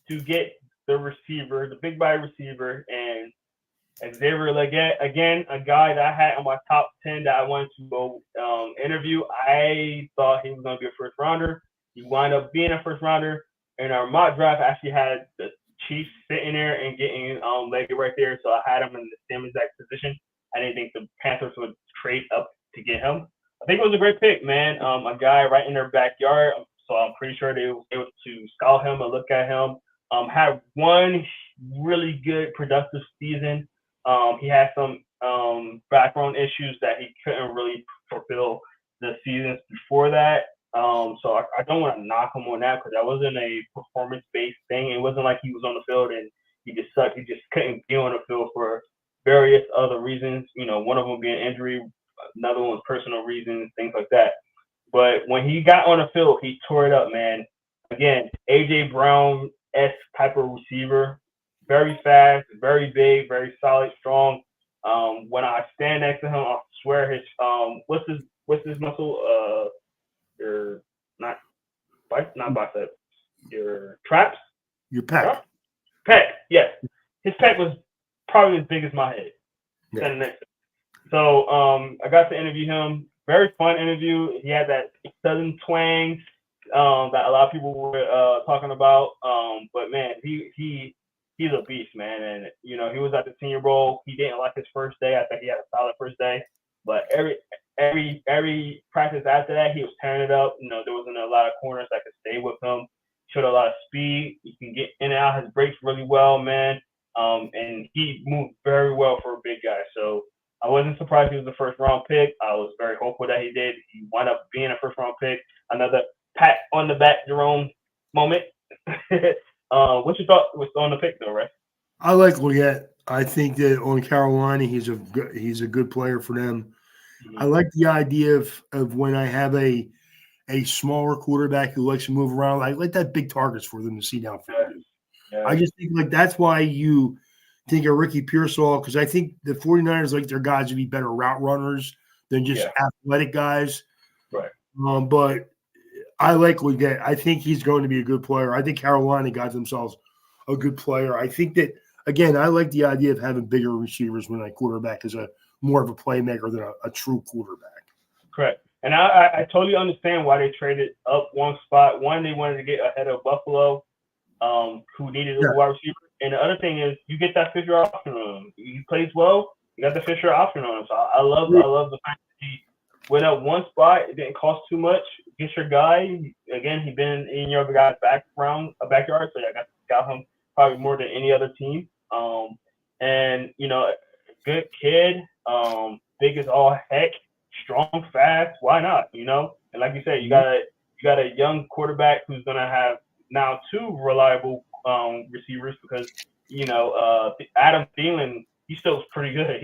to get the receiver, the big body receiver, and Xavier Leggett, again, a guy that I had on my top 10 that I wanted to go interview. I thought he was going to be a first rounder. He wound up being a first rounder. And our mock draft actually had the Chiefs sitting there and getting Leggett right there. So I had him in the same exact position. I didn't think the Panthers would trade up to get him. I think it was a great pick, man. A guy right in their backyard. So I'm pretty sure they were able to scout him and look at him. Had one really good productive season. He had some background issues that he couldn't really fulfill the seasons before that. So I don't want to knock him on that because that wasn't a performance-based thing. It wasn't like he was on the field and he just sucked. He just couldn't be on the field for various other reasons. One of them being injury, another one was personal reasons, things like that. But when he got on the field, he tore it up, man. Again, AJ Brown-esque type of receiver, very fast, very big, very solid, strong. When I stand next to him, I swear his what's his muscle? Your not bicep, your traps, Your pack. pec. Yes, his pec was probably as big as my head. Yeah. Standing next to him. So I got to interview him. Very fun interview. He had that southern twang that a lot of people were talking about. But man, he's a beast, man. And he was at the Senior Bowl. He didn't like his first day. I think he had a solid first day. But every practice after that, he was tearing it up. There wasn't a lot of corners that could stay with him. Showed a lot of speed. He can get in and out his breaks really well, man. And he moved very well for a big guy. So I wasn't surprised he was the first round pick. I was very hopeful that he did. He wound up being a first round pick. Another pat on the back, Jerome moment. What you thought was on the pick though, right? I like Leggett. I think that on Carolina, he's a good player for them. I like the idea of when I have a smaller quarterback who likes to move around. I like that big targets for them to see downfield. Yeah. I just think that's why you think of Ricky Pearsall, because I think the 49ers like their guys to be better route runners than just athletic guys. Right. But I like Leggett. I think he's going to be a good player. I think Carolina got themselves a good player. I think that, again, I like the idea of having bigger receivers when a quarterback is more of a playmaker than a true quarterback. Correct. And I totally understand why they traded up one spot. One, they wanted to get ahead of Buffalo, who needed a wide receiver. And the other thing is you get that fifth-year option on him. He plays well, you got the fifth-year option on him. So I love the fact that he went up one spot. It didn't cost too much. Get your guy. Again, he's been in your guy's backyard, so I got him probably more than any other team. And good kid, big as all heck, strong, fast. Why not? And like you said, you got a young quarterback who's gonna have now two reliable receivers because Adam Thielen, he still is pretty good.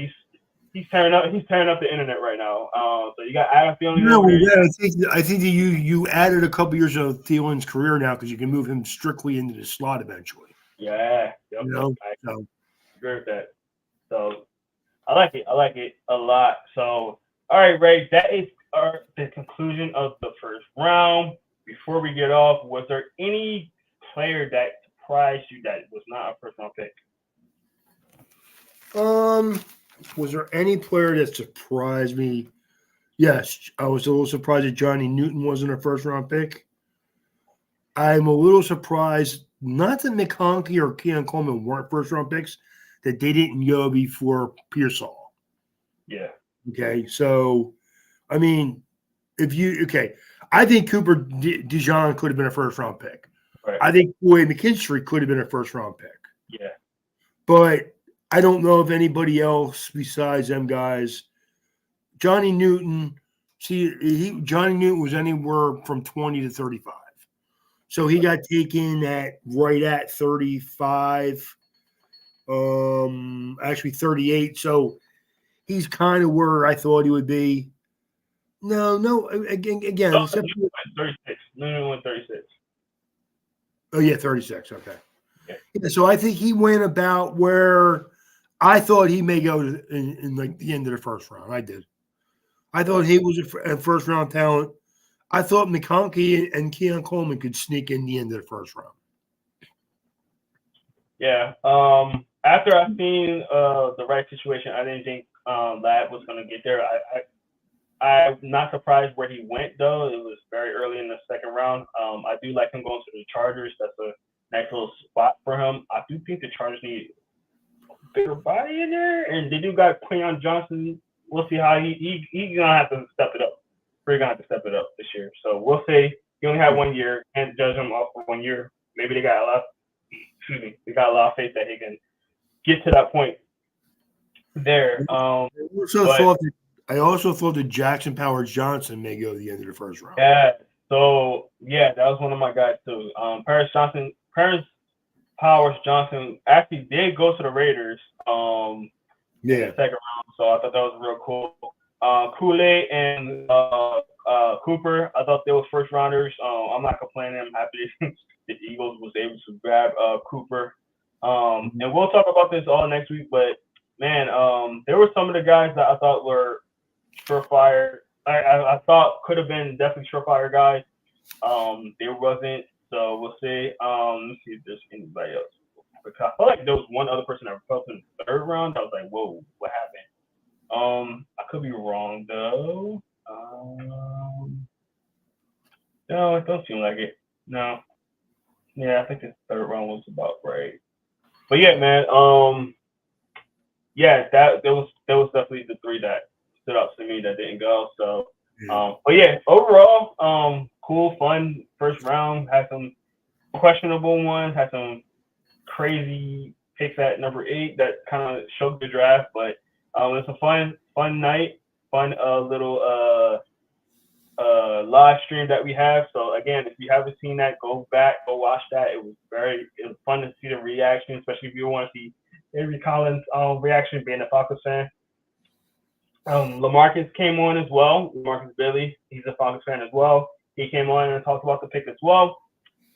He's tearing up. He's tearing up the internet right now. So you got Adam Thielen No, over there. yeah, I think that you added a couple years of Thielen's career now because you can move him strictly into the slot eventually. Yeah. Yep. You know, I so agree with that. So I like it. I like it a lot. So all right, Ray. That is the conclusion of the first round. Before we get off, was there any player that surprised you that was not a first round pick? was there any player that surprised me? Yes, I was a little surprised that Johnny Newton wasn't a first round pick. I'm a little surprised not that McConkey or Keon Coleman weren't first round picks, that they didn't go before Pearsall. Yeah. Okay, so I mean, I think Cooper DeJean could have been a first round pick. Right. I think Boyd McKinstry could have been a first round pick. Yeah. But I don't know if anybody else besides them guys. Johnny Newton, Johnny Newton was anywhere from 20 to 35. So he got taken right at 35, actually 38. So he's kind of where I thought he would be. No, again, except 36. Newton went 36. Oh yeah, 36. Okay. Yeah. So I think he went about where I thought he may go in like the end of the first round. I did. I thought he was a first round talent. I thought McConkey and Keon Coleman could sneak in the end of the first round. Yeah. After I seen the right situation, I didn't think Lad was going to get there. I'm not surprised where he went though. It was very early in the second round. I do like him going to the Chargers. That's a nice little spot for him. I do think the Chargers need a bigger body in there, and they do got Quinyon Johnson. We'll see how he's gonna have to step it up. We're gonna have to step it up this year. So we'll see. He only had 1 year. Can't judge him off of 1 year. Maybe they got a lot. They got a lot of faith that he can get to that point there. I also thought that Jackson Powers Johnson may go to the end of the first round. Yeah. So yeah, that was one of my guys too. Paris Powers Johnson actually did go to the Raiders. In the second round. So I thought that was real cool. Kool-Aid and Cooper, I thought they were first rounders. I'm not complaining. I'm happy the Eagles was able to grab Cooper. And we'll talk about this all next week. But man, there were some of the guys that I thought were surefire. I thought could have been definitely surefire guys. There wasn't. So we'll see. Let's see if there's anybody else. Because I feel like there was one other person that fell in the third round. I was like, whoa, what happened? I could be wrong though. No, it don't seem like it. No. Yeah, I think the third round was about right. But yeah, man. Yeah, that was definitely the three that stood out to me that didn't go. So, but yeah, overall, cool, fun first round. Had some questionable ones. Had some crazy picks at number 8 that kind of showed the draft, but it's a fun night, fun little live stream that we have. So again, if you haven't seen that, go watch that. It was fun to see the reaction, especially if you want to see Avery Collins' reaction being a Falcons fan. LaMarcus came on as well. LaMarcus Billy, he's a Falcons fan as well. He came on and talked about the pick as well.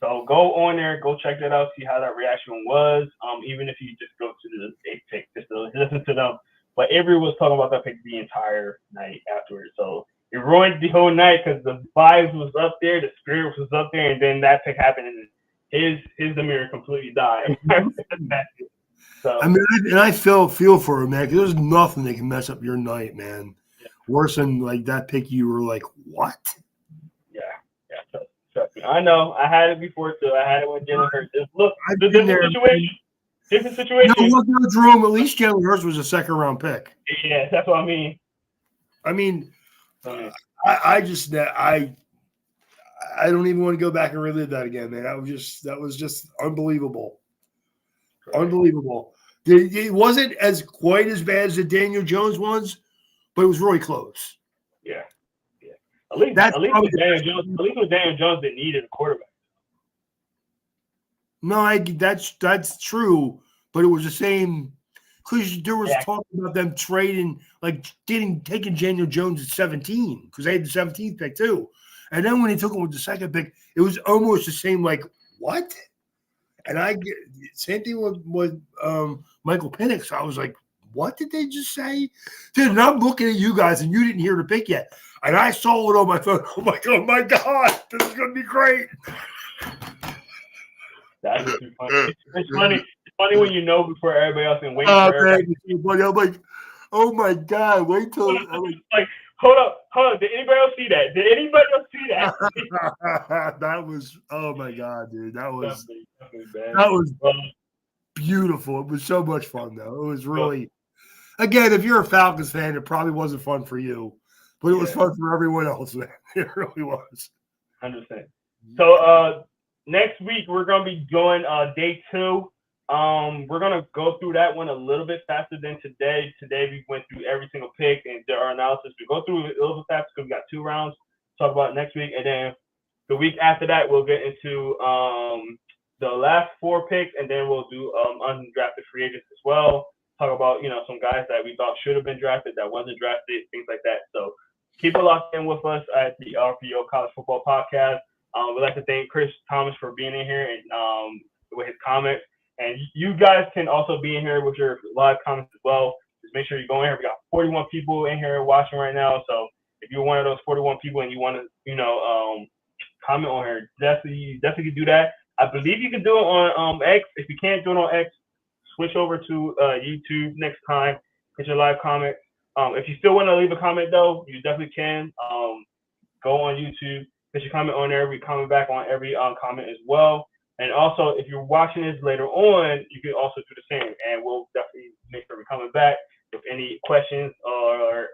So go on there, go check that out, see how that reaction was. Even if you just go to the pick, just to listen to them. But Avery was talking about that pick the entire night afterwards. So it ruined the whole night because the vibes was up there, the spirit was up there, and then that pick happened, and his demeanor completely died. So I mean, and I feel for him, man, because there's nothing that can mess up your night, man. Yeah. Worse than like that pick, you were like, what? Yeah. Trust me. I know. I had it before too. I had it when Jalen Hurts. Different situation. No, look at Jerome. At least Jalen Hurts was a second round pick. Yeah, that's what I mean. I don't even want to go back and relive that again, man. That was just unbelievable. Correct. Unbelievable. It wasn't as quite as bad as the Daniel Jones ones, but it was really close. Yeah. At least with Daniel Jones, they needed a quarterback. No, that's true, but it was the same because there was talk about them trading, like taking Daniel Jones at 17 because they had the 17th pick too. And then when they took him with the second pick, it was almost the same. Like what? And I get same thing with Michael Penix. I was like, what did they just say? Dude, and I'm looking at you guys, and you didn't hear the pick yet. And I saw it on my phone. I'm like, oh my god, this is gonna be great. That's too funny. It's funny. It's funny when you know before everybody else and wait for everybody. Man, I'm like, oh my god, wait till like, hold up. Did anybody else see that? Did anybody else see that? That was, oh my god, dude. That was definitely beautiful. It was so much fun though. It was really, again, if you're a Falcons fan, it probably wasn't fun for you, but it was fun for everyone else, man. It really was. 100%. So next week we're gonna be doing day 2. We're gonna go through that one a little bit faster than today. Today we went through every single pick and did our analysis. We go through it a little bit faster because we got 2 rounds to talk about next week, and then the week after that we'll get into the last 4 picks, and then we'll do undrafted free agents as well. Talk about some guys that we thought should have been drafted that wasn't drafted, things like that. So keep it locked in with us at the RPO College Football Podcast. We'd like to thank Chris Thomas for being in here and with his comments. And you guys can also be in here with your live comments as well. Just make sure you go in here. We got 41 people in here watching right now. So if you're one of those 41 people and you want to, comment on here, definitely do that. I believe you can do it on X. If you can't do it on X, switch over to YouTube next time. Get your live comment. If you still want to leave a comment though, you definitely can. Go on YouTube, put your comment on there. We comment back on every comment as well. And also, if you're watching this later on, you can also do the same, and we'll definitely make sure we're coming back with any questions or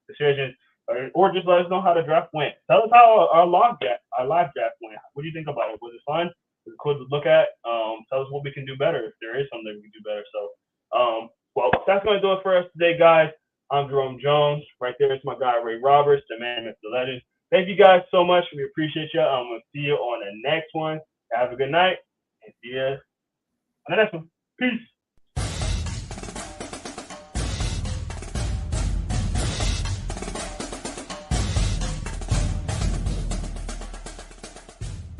decisions, or just let us know how the draft went. Tell us how our live draft went. What do you think about it? Was it fun? Was it cool to look at? Tell us what we can do better if there is something we can do better. So, well, that's going to do it for us today, guys. I'm Jerome Jones. Right there is my guy, Ray Roberts, the man, Mr. Legend. Thank you guys so much. We appreciate you. We'll see you on the next one. Have a good night, and see you on the next one. Peace.